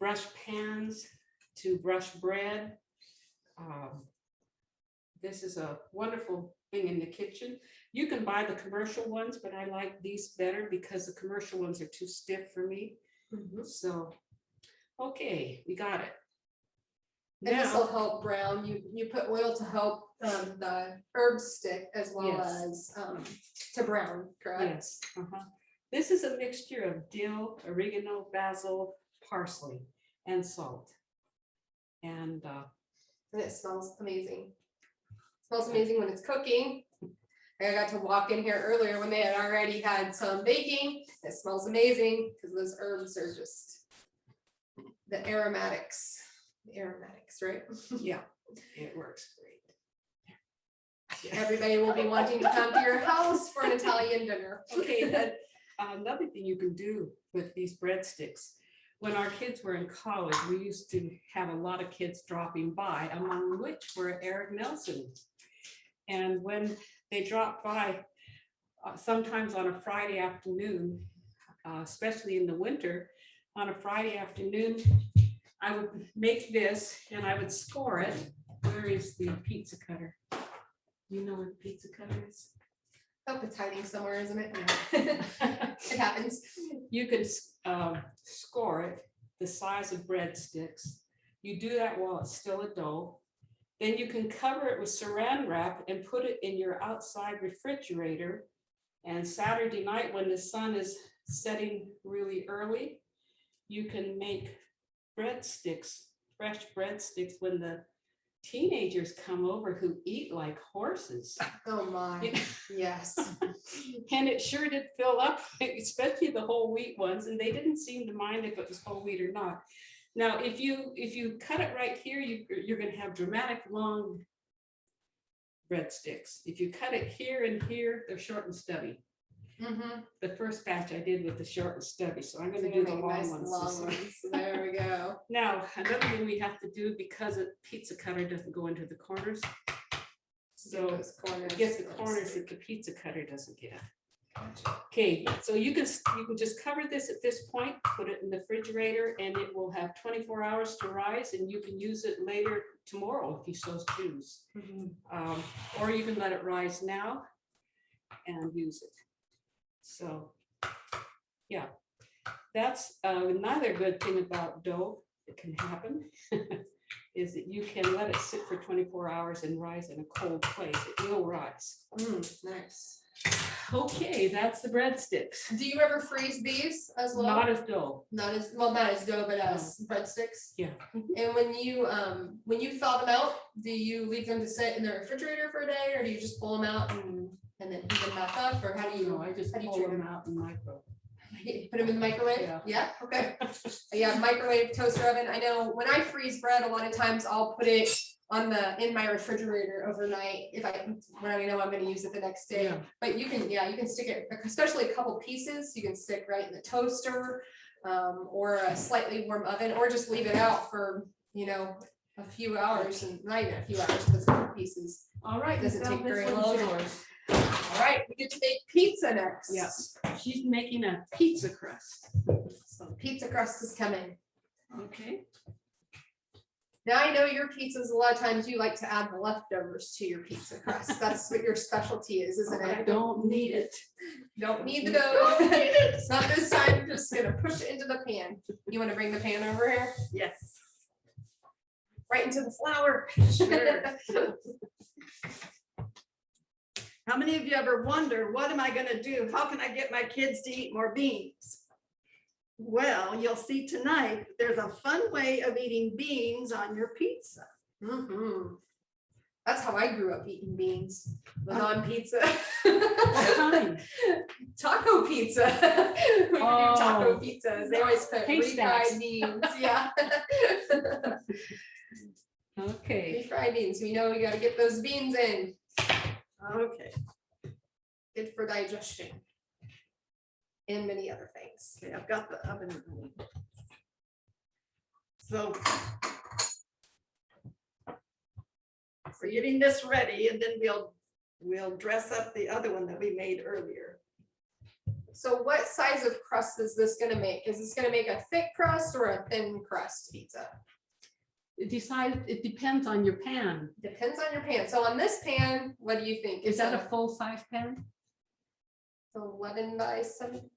[SPEAKER 2] brush pans, to brush bread. This is a wonderful thing in the kitchen. You can buy the commercial ones, but I like these better because the commercial ones are too stiff for me. So, okay, we got it.
[SPEAKER 1] And this will
[SPEAKER 2] Now,
[SPEAKER 1] help brown. You put oil to help the herb stick as well
[SPEAKER 2] Yes.
[SPEAKER 1] as to brown, correct?
[SPEAKER 2] yes, this is a mixture of dill, oregano, basil, parsley, and salt. And
[SPEAKER 1] And it smells amazing. Smells amazing when it's cooking. I got to walk in here earlier when they had already had some baking. It smells amazing because those herbs are just the aromatics. The aromatics, right?
[SPEAKER 2] yeah, it works great.
[SPEAKER 1] Everybody will be wanting to come to your house for an Italian dinner.
[SPEAKER 2] Okay, that, another thing you can do with these breadsticks, when our kids were in college, we used to have a lot of kids dropping by, among which were Eric Nelson. And when they dropped by, sometimes on a Friday afternoon, especially in the winter, on a Friday afternoon, I would make this and I would score it. Where is the pizza cutter? You know where the pizza cutter is?
[SPEAKER 1] Hope it's hiding somewhere, isn't it? It happens.
[SPEAKER 2] You can score it the size of breadsticks. You do that while it's still a dough. Then you can cover it with saran wrap and put it in your outside refrigerator. And Saturday night, when the sun is setting really early, you can make breadsticks, fresh breadsticks, when the teenagers come over who eat like horses.
[SPEAKER 1] Oh my, yes.
[SPEAKER 2] And it sure did fill up, especially the whole wheat ones, and they didn't seem to mind if it was whole wheat or not. Now, if you cut it right here, you're gonna have dramatic long breadsticks. If you cut it here and here, they're short and stubby. The first batch I did with the short and stubby, so I'm gonna do the long
[SPEAKER 1] Nice
[SPEAKER 2] ones.
[SPEAKER 1] long ones. There we go.
[SPEAKER 2] Now, another thing we have to do, because a pizza cutter doesn't go into the corners, so
[SPEAKER 1] Those corners.
[SPEAKER 2] get the corners that the pizza cutter doesn't get. Okay, so you can just cover this at this point, put it in the refrigerator, and it will have 24 hours to rise, and you can use it later tomorrow if you so choose. Or you can let it rise now and use it. So, yeah, that's another good thing about dough that can happen is that you can let it sit for 24 hours and rise in a cold place. It will rise.
[SPEAKER 1] Nice.
[SPEAKER 2] Okay, that's the breadsticks.
[SPEAKER 1] Do you ever freeze these as well?
[SPEAKER 2] Not as dough.
[SPEAKER 1] Not as dough, but as breadsticks.
[SPEAKER 2] Yeah.
[SPEAKER 1] And when you thaw them out, do you leave them to sit in the refrigerator for a day, or do you just pull them out and then heat them back up, or how do you?
[SPEAKER 2] No, I just
[SPEAKER 1] how do you
[SPEAKER 2] pull
[SPEAKER 1] treat
[SPEAKER 2] them out in micro.
[SPEAKER 1] Put them in the microwave?
[SPEAKER 2] Yeah.
[SPEAKER 1] Yeah, okay. Yeah, microwave, toaster oven. I know when I freeze bread, a lot of times I'll put it in my refrigerator overnight when I know I'm gonna use it the next day.
[SPEAKER 2] Yeah.
[SPEAKER 1] But you can stick it, especially a couple pieces, you can stick right in the toaster, or a slightly warm oven, or just leave it out for, a few hours, and not even a few hours, because a couple pieces.
[SPEAKER 2] All right.
[SPEAKER 1] Doesn't
[SPEAKER 2] Michelle,
[SPEAKER 1] take
[SPEAKER 2] this
[SPEAKER 1] very
[SPEAKER 2] one's
[SPEAKER 1] long.
[SPEAKER 2] yours.
[SPEAKER 1] All right, we get to make pizza next.
[SPEAKER 2] Yes. She's making a pizza crust.
[SPEAKER 1] So pizza crust is coming.
[SPEAKER 2] Okay.
[SPEAKER 1] Now I know your pizzas, a lot of times you like to add the leftovers to your pizza crust. That's what your specialty is, isn't
[SPEAKER 2] I
[SPEAKER 1] it?
[SPEAKER 2] don't need it.
[SPEAKER 1] Don't need the dough. It's not this time, you're just gonna push it into the pan. You wanna bring the pan over here?
[SPEAKER 3] Yes.
[SPEAKER 1] Right into the flour.
[SPEAKER 3] Sure. How many of you ever wonder, what am I gonna do? How can I get my kids to eat more beans? Well, you'll see tonight, there's a fun way of eating beans on your pizza.
[SPEAKER 1] Mhm. That's how I grew up eating beans, was on pizza.
[SPEAKER 2] What kind?
[SPEAKER 1] Taco pizza. We would do taco
[SPEAKER 2] Oh.
[SPEAKER 1] pizzas. They always put
[SPEAKER 2] Haystacks.
[SPEAKER 1] refried beans. Yeah.
[SPEAKER 2] Okay.
[SPEAKER 1] Refried beans. We know we gotta get those beans in.
[SPEAKER 3] Okay,
[SPEAKER 1] Good for digestion. And many other things.
[SPEAKER 3] okay, I've got the oven running. So we're getting this ready, and then we'll dress up the other one that we made earlier.
[SPEAKER 1] So what size of crust is this gonna make? Is this gonna make a thick crust or a thin crust pizza?
[SPEAKER 2] It depends on your pan.
[SPEAKER 1] Depends on your pan. So on this pan, what do you think?
[SPEAKER 2] Is that
[SPEAKER 1] It's
[SPEAKER 2] a full-size pan?
[SPEAKER 1] 11 by 7?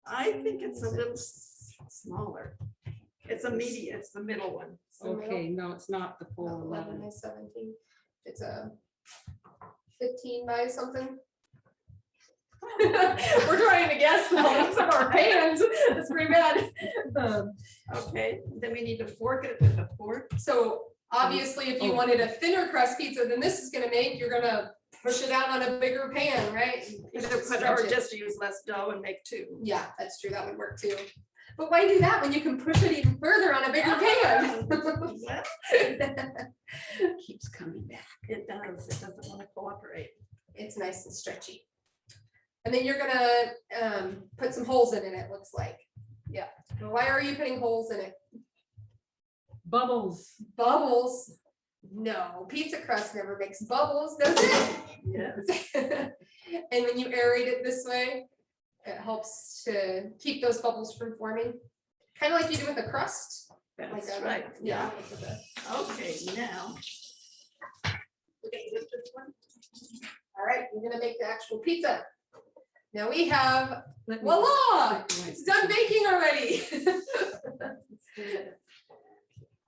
[SPEAKER 3] I think it's a little smaller. It's a medium, it's the middle one.
[SPEAKER 2] Okay, no, it's not the full
[SPEAKER 1] 11
[SPEAKER 2] 11.
[SPEAKER 1] by 17. It's a 15 by something. We're trying to guess the lengths of our pans. It's pretty bad.
[SPEAKER 3] Okay, then we need to fork it with a fork.
[SPEAKER 1] So obviously, if you
[SPEAKER 2] Oh.
[SPEAKER 1] wanted a thinner crust pizza than this is gonna make, you're gonna push it out on a bigger pan, right?
[SPEAKER 3] Or just use less dough and make two.
[SPEAKER 1] Yeah, that's true. That would work too. But why do that when you can push it even further on a bigger pan?
[SPEAKER 3] Well,
[SPEAKER 2] Keeps coming back.
[SPEAKER 3] it does, it doesn't want to cooperate.
[SPEAKER 1] It's nice and stretchy. And then you're gonna put some holes in it, it looks like. Yeah. Why are you putting holes in it?
[SPEAKER 2] Bubbles.
[SPEAKER 1] Bubbles? No, pizza crust never makes bubbles, does it?
[SPEAKER 3] Yes.
[SPEAKER 1] And when you aerate it this way, it helps to keep those bubbles from forming. Kind of like you do with a crust.
[SPEAKER 3] That's
[SPEAKER 1] like a-
[SPEAKER 3] right, yeah.
[SPEAKER 1] like with a-
[SPEAKER 3] Okay, now. Okay, lift this one.
[SPEAKER 1] All right, we're gonna make the actual pizza. Now we have,
[SPEAKER 2] Let me-
[SPEAKER 1] voila, it's done baking already.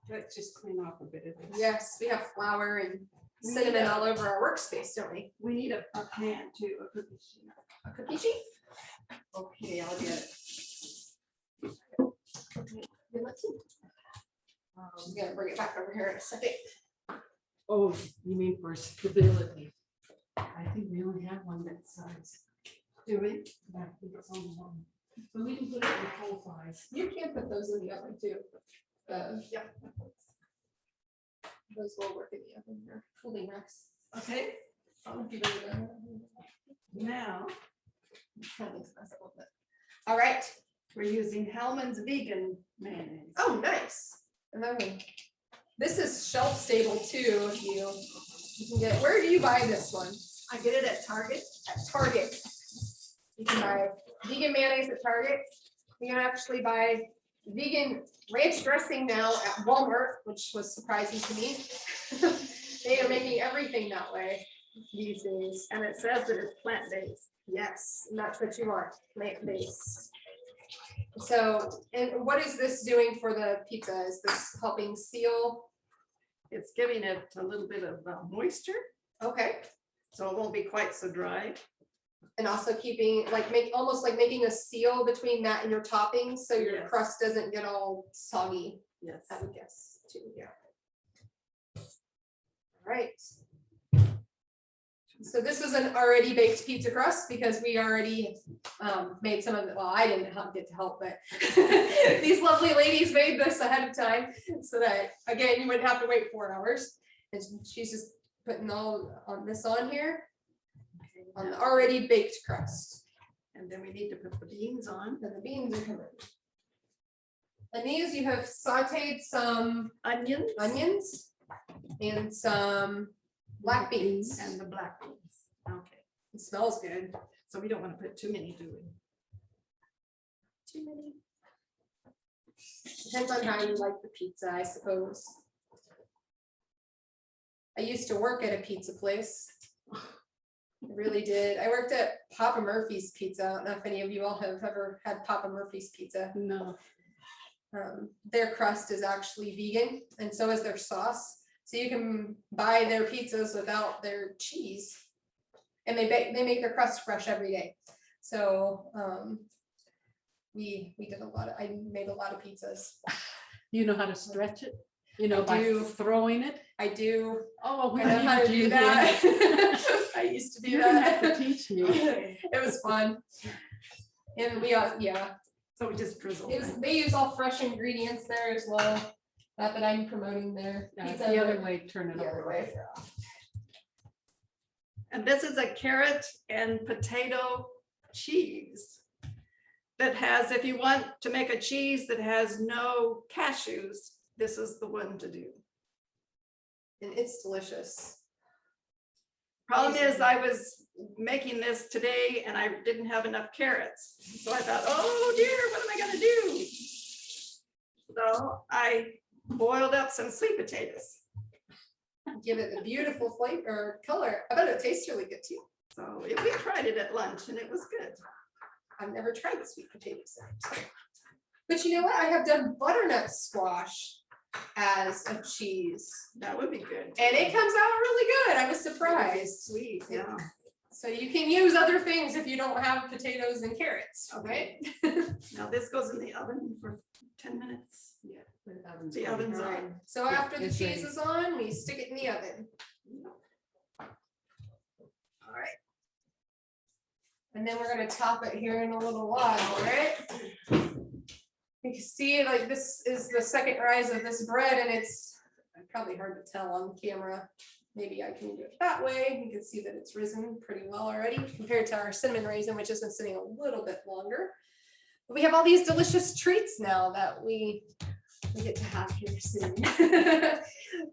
[SPEAKER 2] Let's just clean off a bit of this.
[SPEAKER 1] Yes, we have flour and cinnamon all over our workspace, don't we?
[SPEAKER 3] We need a pan too, a cookie sheet.
[SPEAKER 1] A cookie sheet?
[SPEAKER 3] Okay, I'll get it.
[SPEAKER 1] She's gonna bring it back over here in a second.
[SPEAKER 2] Oh, you mean for stability? I think we only have one that size.
[SPEAKER 3] Do we?
[SPEAKER 2] Yeah, I think it's only one. But we can put it in full size.
[SPEAKER 1] You can put those in the oven too. Yeah. Those will work in the oven, or cooling racks.
[SPEAKER 3] Okay,
[SPEAKER 1] I'll give it a.
[SPEAKER 3] now
[SPEAKER 1] Kind of makes a mess a little bit. All right.
[SPEAKER 3] we're using Hellman's vegan mayonnaise.
[SPEAKER 1] Oh, nice. And then this is shelf stable too. If you can get, where do you buy this one?
[SPEAKER 3] I get it at Target.
[SPEAKER 1] At Target. You can buy vegan mayonnaise at Target. You can actually buy vegan ranch dressing now at Walmart, which was surprising to me. They are making everything that way these days.
[SPEAKER 3] And it says that it's plant-based.
[SPEAKER 1] Yes, and that's what you want, plant-based. So, and what is this doing for the pizza? Is this helping seal?
[SPEAKER 3] It's giving it a little bit of moisture,
[SPEAKER 1] Okay,
[SPEAKER 3] so it won't be quite so dry.
[SPEAKER 1] and also keeping, like, almost like making a seal between that and your toppings, so your
[SPEAKER 3] Yes.
[SPEAKER 1] crust doesn't get all soggy,
[SPEAKER 3] Yes.
[SPEAKER 1] I would guess, too, yeah. All right, So this was an already baked pizza crust because we already made some of it. Well, I didn't get to help, but these lovely ladies made this ahead of time so that, again, you wouldn't have to wait 4 hours. And she's just putting all on this on here on the already baked crust.
[SPEAKER 3] And then we need to put the beans on.
[SPEAKER 1] And the beans are coming. And these you have sauteed some
[SPEAKER 3] Onions.
[SPEAKER 1] onions and some black beans.
[SPEAKER 3] And the black beans. Okay,
[SPEAKER 1] It smells good.
[SPEAKER 3] so we don't want to put too many, do we?
[SPEAKER 1] Too many. Depends on how you like the pizza, I suppose. I used to work at a pizza place. I really did. I worked at Papa Murphy's Pizza. I don't know if any of you all have ever had Papa Murphy's Pizza.
[SPEAKER 2] No,
[SPEAKER 1] Their crust is actually vegan, and so is their sauce. So you can buy their pizzas without their cheese, and they make their crust fresh every day. So we did a lot of. I made a lot of pizzas.
[SPEAKER 2] you know how to stretch it, you know,
[SPEAKER 1] I
[SPEAKER 2] by
[SPEAKER 1] do.
[SPEAKER 2] throwing it.
[SPEAKER 1] I do.
[SPEAKER 2] Oh,
[SPEAKER 1] I know how to do that. I used to do
[SPEAKER 2] You're gonna have to
[SPEAKER 1] that.
[SPEAKER 2] teach me.
[SPEAKER 1] It was fun. And we yeah.
[SPEAKER 3] So we just drizzle.
[SPEAKER 1] They use all fresh ingredients there as well. Not that I'm promoting their pizza.
[SPEAKER 2] The other
[SPEAKER 1] but
[SPEAKER 2] way, turn it
[SPEAKER 1] the other
[SPEAKER 2] over.
[SPEAKER 1] way.
[SPEAKER 3] And this is a carrot and potato cheese that has, if you want to make a cheese that has no cashews, this is the one to do.
[SPEAKER 1] And it's delicious.
[SPEAKER 3] Problem is, I was making this today and I didn't have enough carrots. So I thought, oh dear, what am I gonna do? So I boiled up some sweet potatoes.
[SPEAKER 1] Give it a beautiful flavor or color. I bet it tastes really good too.
[SPEAKER 3] So we tried it at lunch and it was good.
[SPEAKER 1] I've never tried the sweet potato salad. But you know what? I have done butternut squash as a cheese.
[SPEAKER 3] That would be good.
[SPEAKER 1] And it comes out really good. I was
[SPEAKER 3] It's
[SPEAKER 1] surprised.
[SPEAKER 3] sweet, yeah.
[SPEAKER 1] So you can use other things if you don't have potatoes and carrots, right?
[SPEAKER 3] Now this goes in the oven for 10 minutes.
[SPEAKER 2] Yeah, the oven's
[SPEAKER 3] The
[SPEAKER 2] going
[SPEAKER 3] oven's
[SPEAKER 2] hot.
[SPEAKER 3] on.
[SPEAKER 1] So
[SPEAKER 2] Yeah,
[SPEAKER 1] after the
[SPEAKER 2] it's
[SPEAKER 1] cheese
[SPEAKER 2] ready.
[SPEAKER 1] is on, we stick it in the oven.
[SPEAKER 3] All right.
[SPEAKER 1] And then we're gonna top it here in a little while, right? You can see like this is the second rise of this bread and it's probably hard to tell on camera. Maybe I can do it that way. You can see that it's risen pretty well already compared to our cinnamon raisin, which has been sitting a little bit longer. But we have all these delicious treats now that we get to have here soon.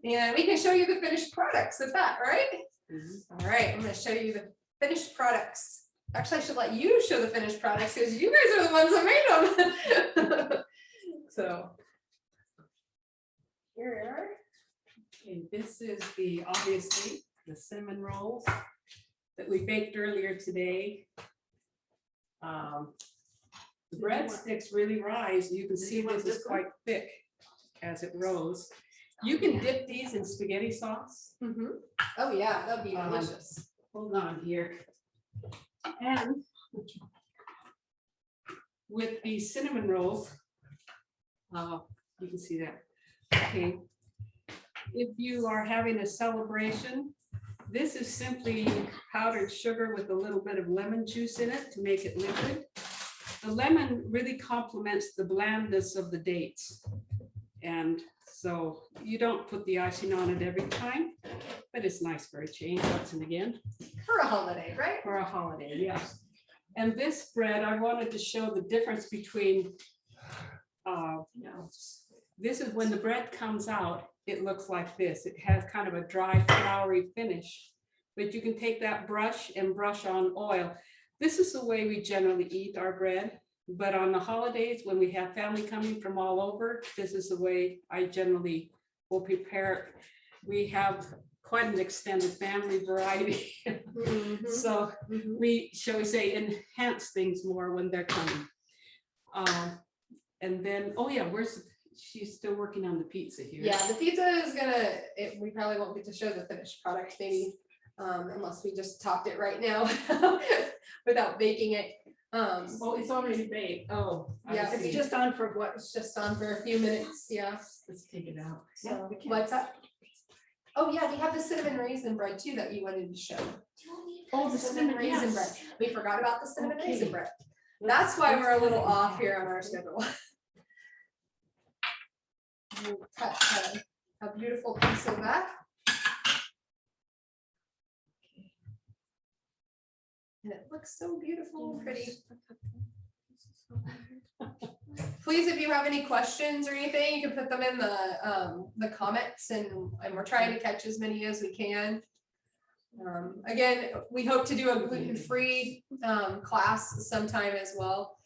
[SPEAKER 1] And we can show you the finished products of that, right?
[SPEAKER 2] Mhm.
[SPEAKER 1] All right, I'm gonna show you the finished products. Actually, I should let you show the finished products because you guys are the ones that made them. So. Here we are.
[SPEAKER 2] Okay, this is obviously the cinnamon rolls that we baked earlier today. The breadsticks really rise. You can see this is quite thick as it rose. You can dip these in spaghetti sauce.
[SPEAKER 1] Mhm. Oh, yeah, that'd be
[SPEAKER 2] Um,
[SPEAKER 1] delicious.
[SPEAKER 2] Hold on here. And with the cinnamon rolls, you can see that. Okay. If you are having a celebration, this is simply powdered sugar with a little bit of lemon juice in it to make it liquid. The lemon really complements the blandness of the dates. And so you don't put the icing on it every time, but it's nice for a change once and again.
[SPEAKER 1] For a holiday, right?
[SPEAKER 2] For a holiday, yes. And this bread, I wanted to show the difference between, this is when the bread comes out, it looks like this. It has kind of a dry, floury finish. But you can take that brush and brush on oil. This is the way we generally eat our bread. But on the holidays, when we have family coming from all over, this is the way I generally will prepare it. We have quite an extended family variety.
[SPEAKER 1] Mhm,
[SPEAKER 2] So
[SPEAKER 1] mhm.
[SPEAKER 2] we, shall we say, enhance things more when they're coming. And then, oh yeah, she's still working on the pizza here.
[SPEAKER 1] Yeah, the pizza is gonna, we probably won't get to show the finished product maybe, unless we just topped it right now without baking it.
[SPEAKER 2] Oh, it's already baked. Oh. I
[SPEAKER 1] Yeah,
[SPEAKER 2] see.
[SPEAKER 3] It's just on for what?
[SPEAKER 1] It's just on for a few minutes, yeah.
[SPEAKER 2] Let's take it out.
[SPEAKER 1] So,
[SPEAKER 3] we can.
[SPEAKER 1] what's that? Oh yeah, we have the cinnamon raisin bread too that you wanted to show.
[SPEAKER 2] Oh, the
[SPEAKER 1] Cinnamon raisin
[SPEAKER 2] yes.
[SPEAKER 1] bread. We forgot about the cinnamon
[SPEAKER 2] Okay.
[SPEAKER 1] raisin bread. That's why we're a little off here on our schedule. We'll cut a beautiful piece of that. And it looks so beautiful and pretty. Please, if you have any questions or anything, you can put them in the comments, and we're trying to catch as many as we can. Again, we hope to do a gluten-free class sometime as well.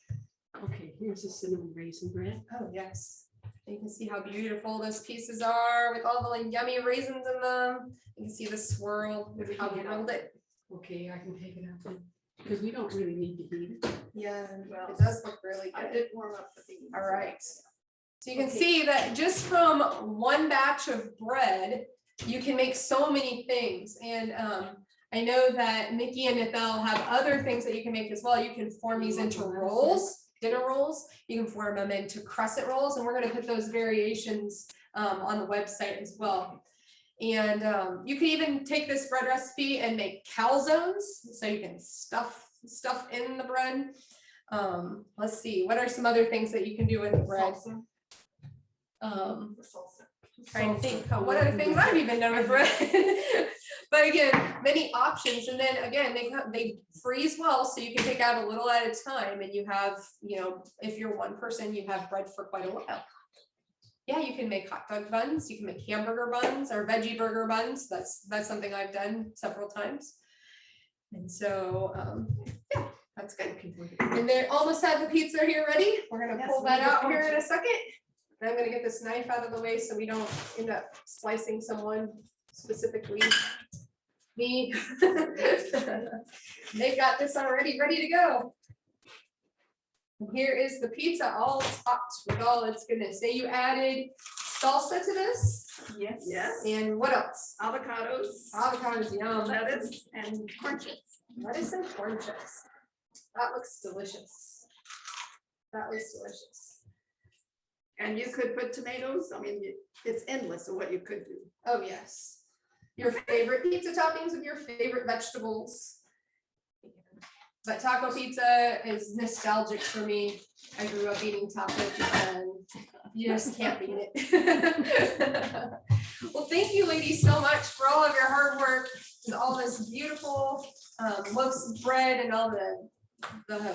[SPEAKER 2] Okay, here's the cinnamon raisin bread.
[SPEAKER 1] Oh, yes. You can see how beautiful those pieces are with all the like, yummy raisins in them. You can see the swirl with how we rolled it.
[SPEAKER 2] Okay, I can take it out then, because we don't really need to heat it.
[SPEAKER 1] Yeah,
[SPEAKER 3] Well,
[SPEAKER 1] it does look really
[SPEAKER 3] I
[SPEAKER 1] good.
[SPEAKER 3] did warm up the beans.
[SPEAKER 1] All right. So you can
[SPEAKER 2] Okay.
[SPEAKER 1] see that just from one batch of bread, you can make so many things. And I know that Nikki and Ethel have other things that you can make as well. You can form these into rolls, dinner rolls. You can form them into crescent rolls, and we're going to put those variations on the website as well. And you can even take this bread recipe and make calzones, so you can stuff in the bread. Let's see, what are some other things that you can do with the bread?
[SPEAKER 3] Salsa. Salsa.
[SPEAKER 1] Trying to think, what other things I've even done with bread. But again, many options. And then again, they freeze well, so you can take out a little at a time, and you have, you know, if you're one person, you have bread for quite a while. Yeah, you can make hot dog buns, you can make hamburger buns or veggie burger buns. That's something I've done several times. And so, yeah, that's good. And they almost have the pizza here ready. We're gonna
[SPEAKER 3] Yes,
[SPEAKER 1] pull
[SPEAKER 3] we
[SPEAKER 1] that
[SPEAKER 3] look
[SPEAKER 1] out
[SPEAKER 3] forward
[SPEAKER 1] here in
[SPEAKER 3] to
[SPEAKER 1] a second. And I'm gonna get this knife out of the way so we don't end up slicing someone, specifically me. They've got this already ready to go. And here is the pizza all topped with all its goodness. Say you added salsa to this,
[SPEAKER 3] Yes. Yes.
[SPEAKER 1] and what else?
[SPEAKER 3] Avocados.
[SPEAKER 1] Avocados, yum.
[SPEAKER 3] Lettuce and corn chips.
[SPEAKER 1] Lettuce and corn chips. That looks delicious. That looks delicious.
[SPEAKER 3] And you could put tomatoes. I mean, it's endless of what you could do.
[SPEAKER 1] Oh, yes. Your favorite pizza toppings with your favorite vegetables. But taco pizza is nostalgic for me. I grew up eating taco pizza, and you just can't beat it. Well, thank you ladies so much for all of your hard work and all this beautiful loaves of bread and all the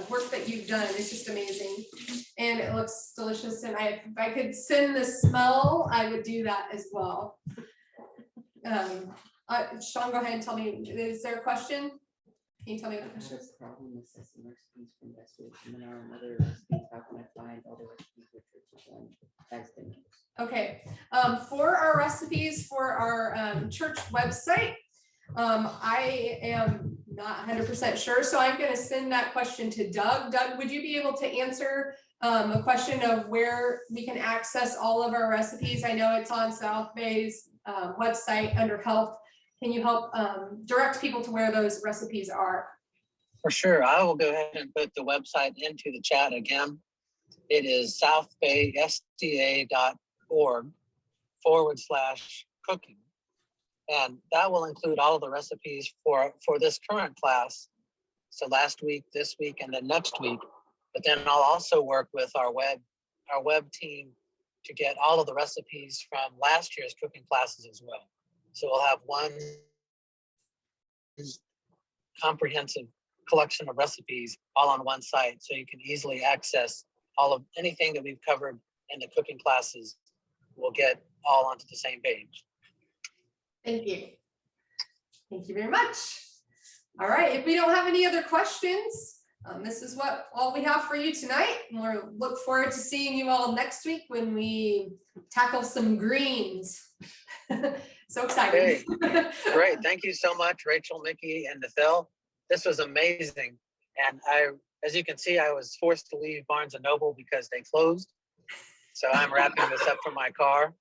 [SPEAKER 1] work that you've done. It's just amazing. And it looks delicious. And if I could send the smell, I would do that as well. Sean, go ahead and tell me, is there a question? Can you tell me the
[SPEAKER 4] I
[SPEAKER 1] question?
[SPEAKER 4] have a problem assessing recipes from best ways to know other recipes. How can I find other recipes with church one as the names?
[SPEAKER 1] Okay, for our recipes for our church website, I am not 100% sure, so I'm going to send that question to Doug. Doug, would you be able to answer a question of where we can access all of our recipes? I know it's on South Bay's website under health. Can you help direct people to where those recipes are?
[SPEAKER 5] For sure. I will go ahead and put the website into the chat again. It is southbaysda.org/cooking. And that will include all of the recipes for this current class. So last week, this week, and then next week. But then I'll also work with our web team to get all of the recipes from last year's cooking classes as well. So we'll have one comprehensive collection of recipes all on one site, so you can easily access all of anything that we've covered in the cooking classes. We'll get all onto the same page.
[SPEAKER 1] Thank you. Thank you very much. All right, if we don't have any other questions, this is all we have for you tonight. And we look forward to seeing you all next week when we tackle some greens. So excited.
[SPEAKER 5] Great. Thank you so much, Rachel, Mickey, and Ethel. This was amazing. And as you can see, I was forced to leave Barnes & Noble because they closed. So I'm wrapping this up from my car.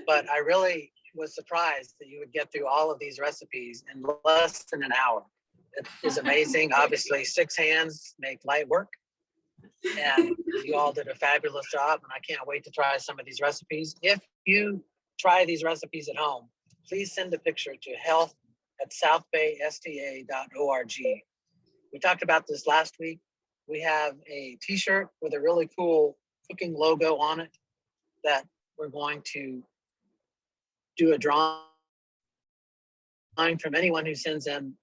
[SPEAKER 5] But I really was surprised that you would get through all of these recipes in less than an hour. It is amazing. Obviously, 6 hands make light work. And you all did a fabulous job. And I can't wait to try some of these recipes. If you try these recipes at home, please send a picture to health@southbaysta.org. We talked about this last week. We have a t-shirt with a really cool cooking logo on it that we're going to do a drawing from anyone who sends in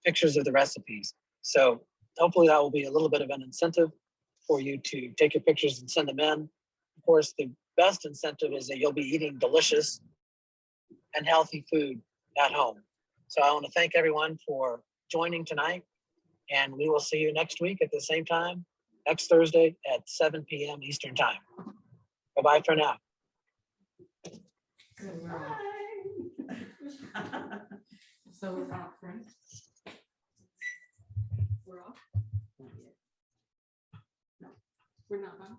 [SPEAKER 5] pictures of the recipes. So hopefully that will be a little bit of an incentive for you to take your pictures and send them in. Of course, the best incentive is that you'll be eating delicious and healthy food at home. So I want to thank everyone for joining tonight, and we will see you next week at the same time, next Thursday at 7 p.m. Eastern Time. Bye-bye for now.
[SPEAKER 2] So we're off, right? We're off? No, we're not off.